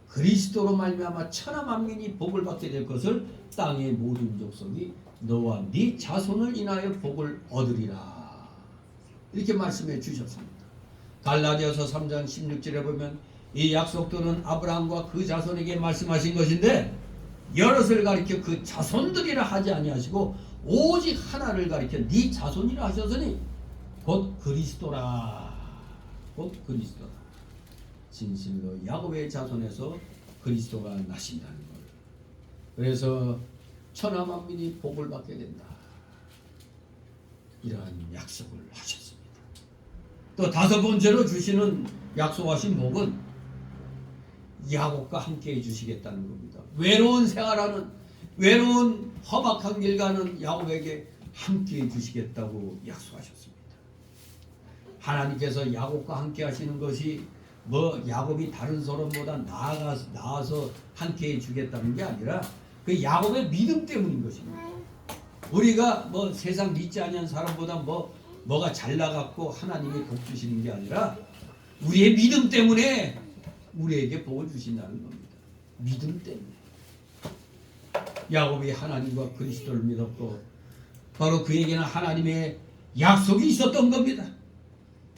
그리스도로 말미암아 천하 만민이 복을 받게 될 것을 땅의 모든 족속이 너와 네 자손을 인하여 복을 얻으리라. 이렇게 말씀해 주셨습니다. 갈라디아서 3장 16절에 보면 이 약속들은 아브라함과 그 자손에게 말씀하신 것인데 여럿을 가리켜 그 자손들이라 하지 아니하시고 오직 하나를 가리켜 네 자손이라 하셨으니 곧 그리스도라. 곧 그리스도라. 진실로 야곱의 자손에서 그리스도가 나신다는 것. 그래서 천하 만민이 복을 받게 된다. 이러한 약속을 하셨습니다. 또 다섯 번째로 주시는 약속하신 복은 야곱과 함께 해주시겠다는 겁니다. 외로운 생활하는 외로운 험악한 길 가는 야곱에게 함께 해주시겠다고 약속하셨습니다. 하나님께서 야곱과 함께 하시는 것이 야곱이 다른 사람보다 나아서 함께 해주겠다는 게 아니라 그 야곱의 믿음 때문인 것입니다. 우리가 세상 믿지 않는 사람보다 뭐가 잘나갔고 하나님이 복 주시는 게 아니라 우리의 믿음 때문에 우리에게 복을 주신다는 겁니다. 믿음 때문에. 야곱이 하나님과 그리스도를 믿었고 바로 그에게는 하나님의 약속이 있었던 겁니다.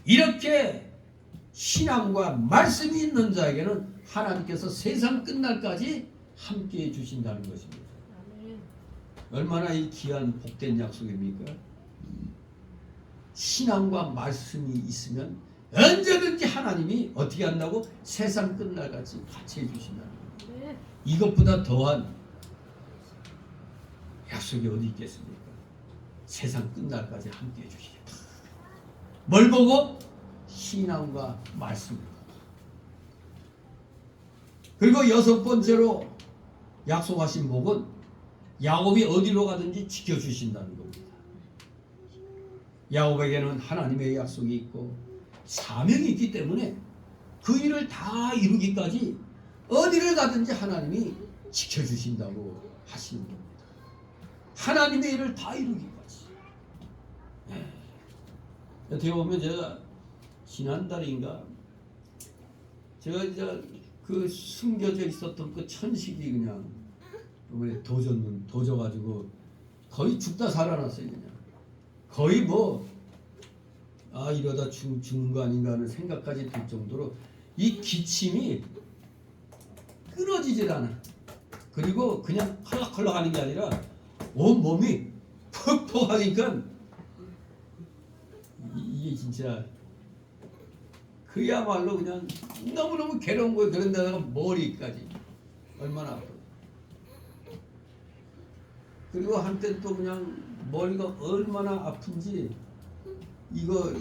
이렇게 신앙과 말씀이 있는 자에게는 하나님께서 세상 끝날까지 함께해 주신다는 것입니다. 얼마나 이 귀한 복된 약속입니까? 신앙과 말씀이 있으면 언제든지 하나님이 어떻게 한다고? 세상 끝날까지 같이 해주신다는 겁니다. 이것보다 더한 약속이 어디 있겠습니까? 세상 끝날까지 함께 해주시겠다. 뭘 보고? 신앙과 말씀을. 그리고 여섯 번째로 약속하신 복은 야곱이 어디로 가든지 지켜주신다는 겁니다. 야곱에게는 하나님의 약속이 있고 사명이 있기 때문에 그 일을 다 이루기까지 어디를 가든지 하나님이 지켜주신다고 하시는 겁니다. 하나님의 일을 다 이루기까지. 어떻게 보면 제가 지난달인가 제가 이제 그 숨겨져 있었던 그 천식이 그냥 도져가지고 거의 죽다 살아났어요. 그냥 거의 이러다 죽는 거 아닌가 하는 생각까지 들 정도로 이 기침이 끊어지질 않아. 그리고 그냥 헐락헐락 하는 게 아니라 온 몸이 퍽퍽 하니까 이게 진짜 그야말로 그냥 너무너무 괴로운 거예요. 그런데다가 머리까지 얼마나 아파. 그리고 한때 또 그냥 머리가 얼마나 아픈지 이거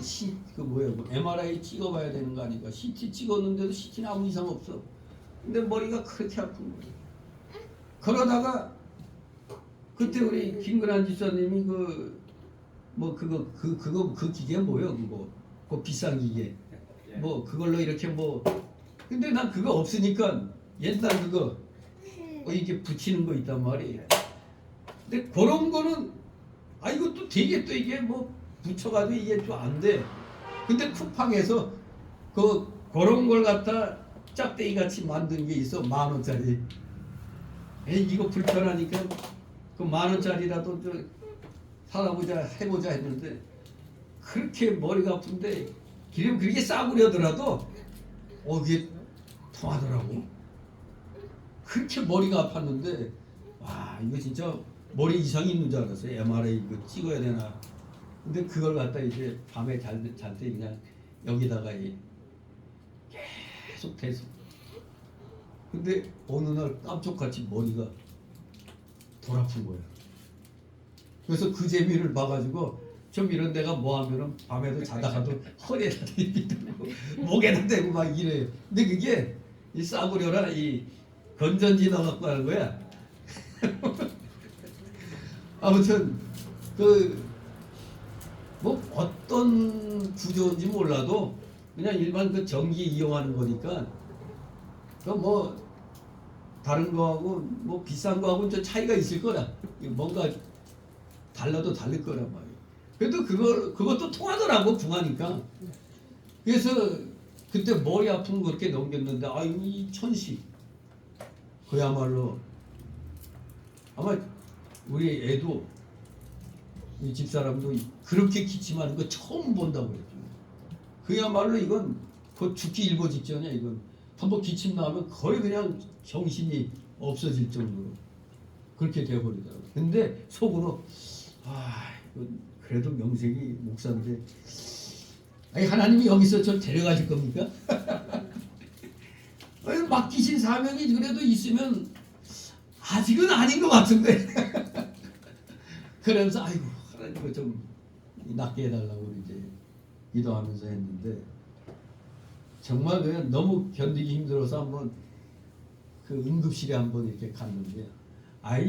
MRI 찍어봐야 되는 거 아닌가. CT 찍었는데도 CT는 아무 이상 없어. 근데 머리가 그렇게 아픈 거예요. 그러다가 그때 우리 김근환 집사님이 그 기계 뭐예요? 그 비싼 기계. 그걸로 이렇게 근데 난 그거 없으니까 옛날 그거 이게 붙이는 거 있단 말이에요. 근데 그런 거는 이것도 되게 또 이게 붙여가지고 이게 좀 안 돼. 근데 쿠팡에서 그런 걸 갖다 짝대기 같이 만든 게 있어. 10,000원짜리. 이거 불편하니까 그 10,000원짜리라도 좀 해보자 했는데 그렇게 머리가 아픈데 기름 그렇게 싸구려더라도 이게 통하더라고. 그렇게 머리가 아팠는데 와 이거 진짜 머리 이상이 있는 줄 알았어요. MRI 찍어야 되나. 근데 그걸 갖다 이제 밤에 잘 때 그냥 여기다가 계속 대서. 근데 어느 날 깜짝같이 머리가 돌아픈 거예요. 그래서 그 재미를 봐가지고 좀 이런 데가 하면은 밤에도 자다가도 허리에다 대고 목에다 대고 막 이래요. 근데 그게 이 싸구려라 이 건전지 넣어갖고 하는 거야. 아무튼 어떤 구조인지 몰라도 그냥 일반 그 전기 이용하는 거니까 다른 거하고 비싼 거하고는 좀 차이가 있을 거라. 뭔가 달라도 다를 거란 말이에요. 그래도 그것도 통하더라고 궁하니까. 그래서 그때 머리 아픈 거 그렇게 넘겼는데 이 천식 그야말로 아마 우리 애도 이 집사람도 그렇게 기침하는 거 처음 본다고 그랬죠. 그야말로 이건 죽기 일보 직전이야. 이건 한번 기침 나오면 거의 그냥 정신이 없어질 정도로 그렇게 되어버리더라고요. 근데 속으로 이건 그래도 명색이 목사인데 하나님이 여기서 저 데려가실 겁니까? 맡기신 사명이 그래도 있으면 아직은 아닌 것 같은데 그러면서 하나님 좀 낫게 해달라고 이제 기도하면서 했는데 정말 그냥 너무 견디기 힘들어서 한번 그 응급실에 한번 이렇게 갔는데 갈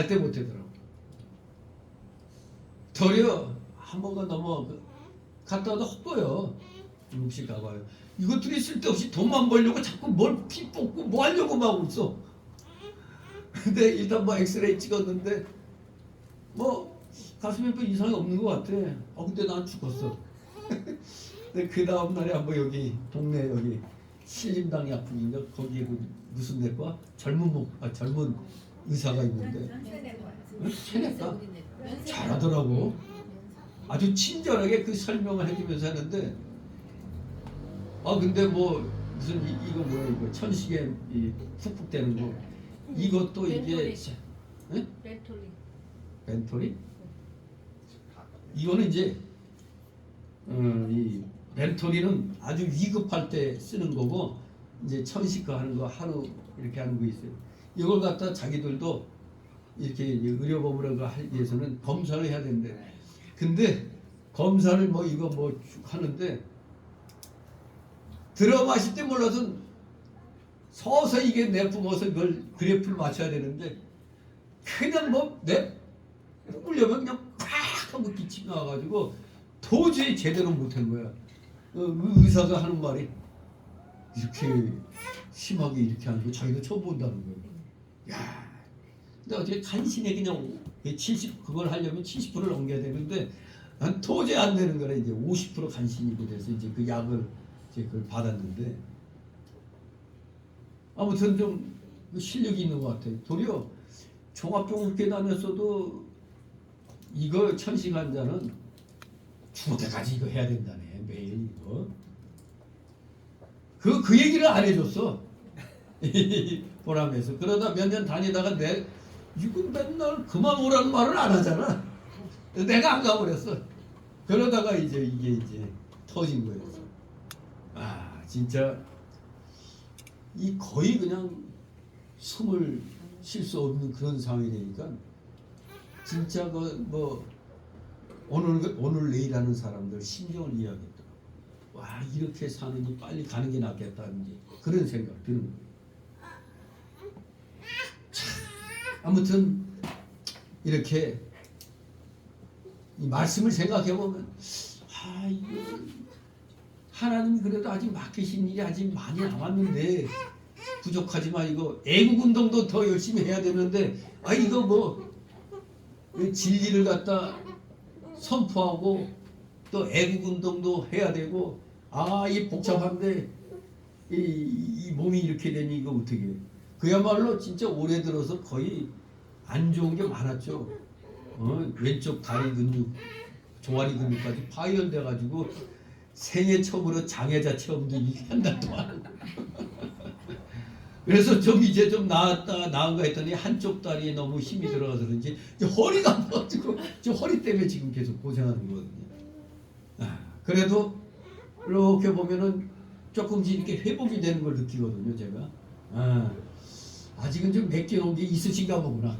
때 못하더라고. 도리어 한 번간 갔다 와도 헛고요. 응급실 가봐요. 이것들이 쓸데없이 돈만 벌려고 자꾸 뭘 피 뽑고 뭐 하려고 막 하고 있어. 근데 일단 엑스레이 찍었는데 가슴에 이상이 없는 것 같아. 근데 난 죽었어. 근데 그 다음 날에 한번 여기 동네 여기 신림당 약국인가 거기에 무슨 내과 젊은 의사가 있는데 세내과 잘하더라고. 아주 친절하게 그 설명을 해주면서 하는데 근데 무슨 이거 뭐야 이거 천식에 푹푹 되는 거 이것도 이게 벤토리? 이거는 이제 이 벤토리는 아주 위급할 때 쓰는 거고 이제 천식과 하는 거 하루 이렇게 하는 거 있어요. 이걸 갖다 자기들도 이렇게 의료보험을 하기 위해서는 검사를 해야 된대. 근데 검사를 하는데 들어마실 때 몰라서 서서히 이게 내뿜어서 그걸 그래프를 맞춰야 되는데 그냥 내 뿜으려면 그냥 팍 하고 기침이 나와가지고 도저히 제대로 못한 거야. 의사가 하는 말이 이렇게 심하게 이렇게 하는 거 자기도 처음 본다는 거예요. 야, 근데 어떻게 간신히 그냥 70 그걸 하려면 70%를 넘겨야 되는데 난 도저히 안 되는 거라 이제 50% 간신히 돼서 이제 그 약을 이제 그걸 받았는데 아무튼 좀 실력이 있는 것 같아요. 도리어 종합병원께 다녔어도 이거 천식 환자는 죽을 때까지 이거 해야 된다네 매일 이거. 그 얘기를 안 해줬어. 보람에서 그러다 몇 년 다니다가 이거 맨날 그만 오라는 말을 안 하잖아. 내가 안 가버렸어. 그러다가 이제 이게 이제 터진 거예요. 아 진짜 이 거의 그냥 숨을 쉴 수 없는 그런 상황이 되니까 진짜 그 뭐 오늘 내일 하는 사람들 심정을 이해하겠더라고. 와 이렇게 사느니 빨리 가는 게 낫겠다 이제 그런 생각 드는 거예요. 아무튼 이렇게 이 말씀을 생각해 보면 이거 하나님이 그래도 아직 맡기신 일이 아직 많이 남았는데 부족하지만 이거 애국 운동도 더 열심히 해야 되는데 이거 뭐 진리를 갖다 선포하고 또 애국 운동도 해야 되고 이 복잡한데 이 몸이 이렇게 되니 이거 어떻게 해. 그야말로 진짜 올해 들어서 거의 안 좋은 게 많았죠. 왼쪽 다리 근육, 종아리 근육까지 파열돼 가지고 생애 처음으로 장애자 체험도 이렇게 한 달 동안. 그래서 좀 이제 좀 나은가 했더니 한쪽 다리에 너무 힘이 들어가서 그런지 허리가 아파가지고 저 허리 때문에 지금 계속 고생하는 거거든요. 그래도 이렇게 보면은 조금씩 이렇게 회복이 되는 걸 느끼거든요, 제가. 아직은 좀 맡겨놓은 게 있으신가 보구나.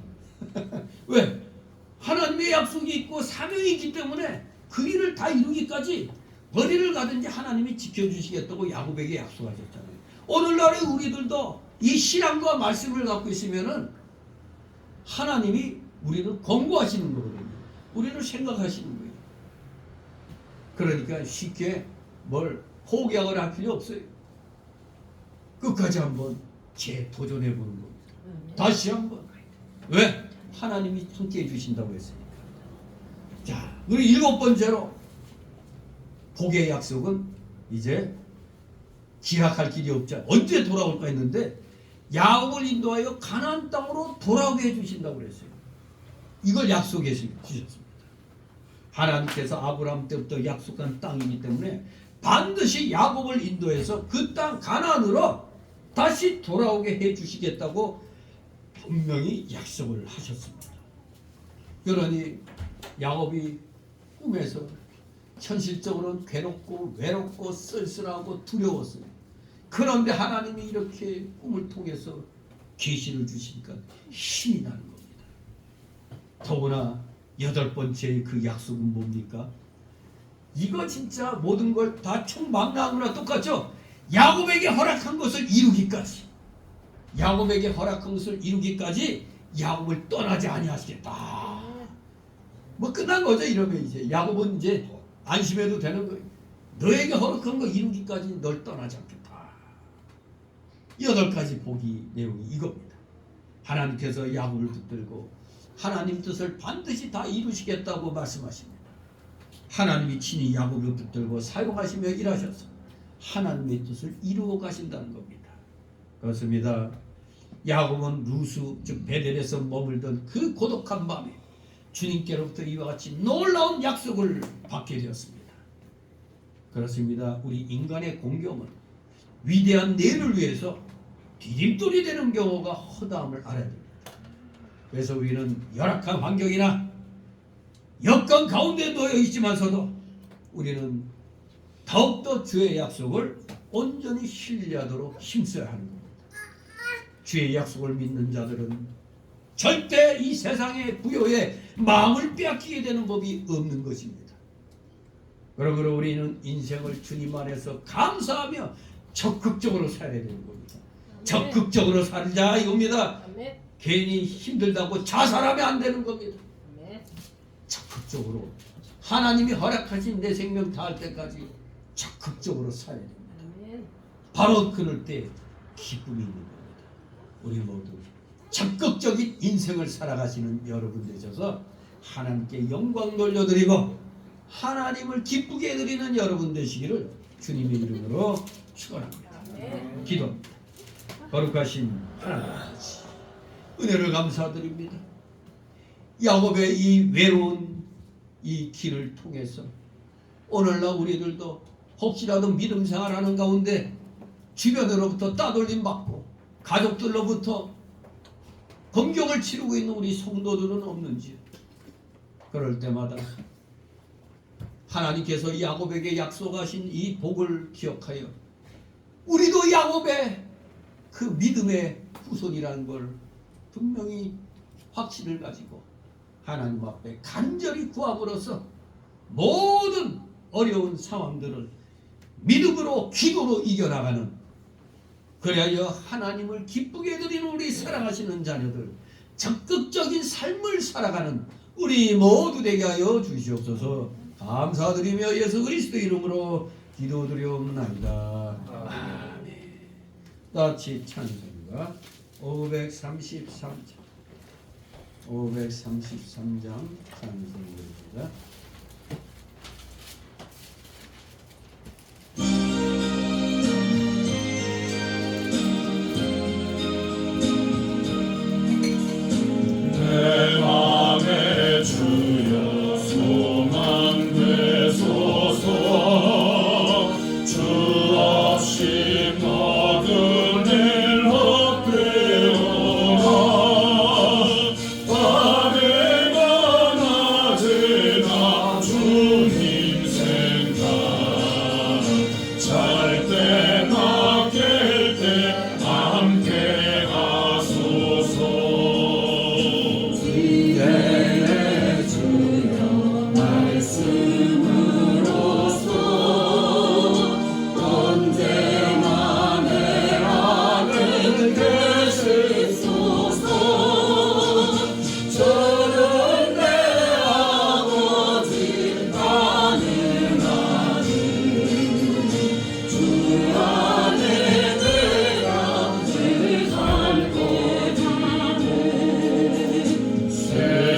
왜? 하나님의 약속이 있고 사명이 있기 때문에 그 일을 다 이루기까지 어디를 가든지 하나님이 지켜주시겠다고 야곱에게 약속하셨잖아요. 오늘날의 우리들도 이 신앙과 말씀을 갖고 있으면은 하나님이 우리를 권고하시는 거거든요. 우리를 생각하시는 거예요. 그러니까 쉽게 뭘 포기하거나 할 필요 없어요. 끝까지 한번 재도전해 보는 겁니다. 다시 한번. 왜? 하나님이 함께 해주신다고 했으니까. 자, 그리고 7번째로 복의 약속은 이제 기약할 길이 없자. 언제 돌아올까 했는데 야곱을 인도하여 가나안 땅으로 돌아오게 해주신다고 그랬어요. 이걸 약속해 주셨습니다. 하나님께서 아브라함 때부터 약속한 땅이기 때문에 반드시 야곱을 인도해서 그 땅 가나안으로 다시 돌아오게 해주시겠다고 분명히 약속을 하셨습니다. 그러니 야곱이 꿈에서 현실적으로는 괴롭고 외롭고 쓸쓸하고 두려웠어요. 그런데 하나님이 이렇게 꿈을 통해서 계시를 주시니까 힘이 나는 겁니다. 더구나 8번째 그 약속은 뭡니까? 이거 진짜 모든 걸 다 총망라하거나 똑같죠? 야곱에게 허락한 것을 이루기까지, 야곱에게 허락한 것을 이루기까지 야곱을 떠나지 아니하시겠다. 뭐 끝난 거죠. 이러면 이제 야곱은 이제 안심해도 되는 거예요. 너에게 허락한 거 이루기까지 널 떠나지 않겠다. 8가지 복이 내용이 이겁니다. 하나님께서 야곱을 붙들고 하나님 뜻을 반드시 다 이루시겠다고 말씀하십니다. 하나님이 친히 야곱을 붙들고 사용하시며 일하셔서 하나님의 뜻을 이루어 가신다는 겁니다. 그렇습니다. 야곱은 루스 즉 베델에서 머물던 그 고독한 밤에 주님께로부터 이와 같이 놀라운 약속을 받게 되었습니다. 그렇습니다. 우리 인간의 공경은 위대한 내일을 위해서 디딤돌이 되는 경우가 허다함을 알아야 됩니다. 그래서 우리는 열악한 환경이나 여건 가운데 놓여 있지만서도 우리는 더욱더 주의 약속을 온전히 신뢰하도록 힘써야 하는 겁니다. 주의 약속을 믿는 자들은 절대 이 세상의 부여에 마음을 빼앗기게 되는 법이 없는 것입니다. 그러므로 우리는 인생을 주님 안에서 감사하며 적극적으로 살아야 되는 겁니다. 적극적으로 살자 이겁니다. 괜히 힘들다고 자살하면 안 되는 겁니다. 적극적으로 하나님이 허락하신 내 생명 다할 때까지 적극적으로 살아야 됩니다. 아멘. 바로 그럴 때 기쁨이 있는 겁니다. 우리 모두 적극적인 인생을 살아가시는 여러분 되셔서 하나님께 영광 돌려드리고 하나님을 기쁘게 해드리는 여러분 되시기를 주님의 이름으로 축원합니다. 기도합니다. 거룩하신 하나님 아버지, 은혜를 감사드립니다. 야곱의 이 외로운 이 길을 통해서 오늘날 우리들도 혹시라도 믿음 생활하는 가운데 주변으로부터 따돌림 받고 가족들로부터 공경을 치르고 있는 우리 성도들은 없는지, 그럴 때마다 하나님께서 야곱에게 약속하신 이 복을 기억하여 우리도 야곱의 그 믿음의 후손이라는 걸 분명히 확신을 가지고 하나님 앞에 간절히 구함으로써 모든 어려운 상황들을 믿음으로 기도로 이겨나가는, 그래야 하나님을 기쁘게 드리는 우리 사랑하시는 자녀들, 적극적인 삶을 살아가는 우리 모두 되게 하여 주시옵소서. 감사드리며 예수 그리스도 이름으로 기도드리옵나이다. 아멘. 같이 찬송가 533장 찬송입니다. 내 맘에 주여 소망 되소서. 주 없이 모든 일 헛되어라. 밤에나 낮에나 주님 생각, 잘 때나 깰 때 함께 하소서.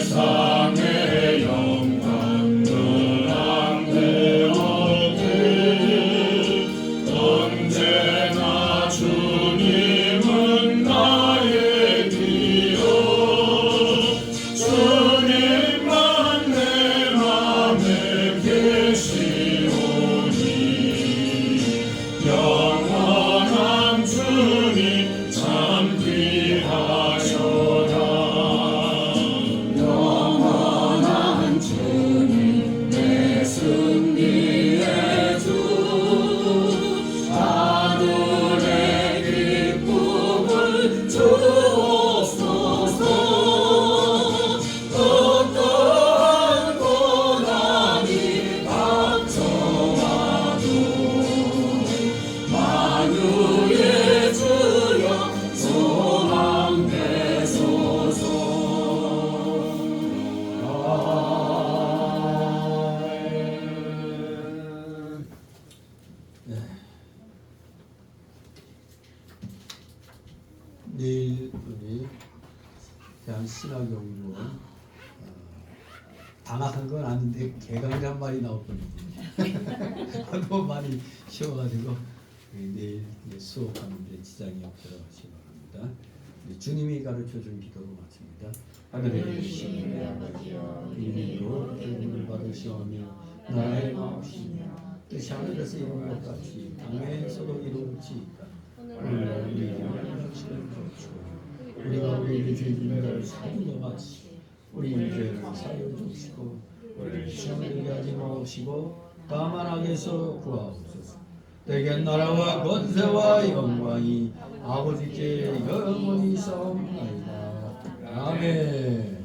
세상의 영광은 안 되어들 언제나 주님은 나의 기여. 주님만 내 맘에 계시오니 영원한 주님 참 귀하셔라. 승리의 주, 하늘의 기쁨을 주옵소서. 어떠한 고난이 닥쳐와도 만유의 주여 소망 되소서. 내일 우리 대한신학연구원 방학한 건 아닌데 개강이 한 마리 나왔거든요. 하도 많이 쉬어가지고 내일 수업하는데 지장이 없도록 하시기 바랍니다. 주님이 가르쳐준 기도로 마칩니다. 하늘에 계신 아버지여, 이름으로 기름을 받으시오며 나의 마음이시며 뜻이 하늘에서 이룬 것 같이 땅에서도 이루어지이다. 오늘 우리에게 양식을 주시고 우리가 우리에게 죄진 자를 사준 것 같이 우리 죄를 사여 주시고 우리를 시험에 들게 하지 마시고 다만 악에서 구하옵소서. 대개 나라와 권세와 영광이 아버지께 영원히 있사옵나이다. 아멘.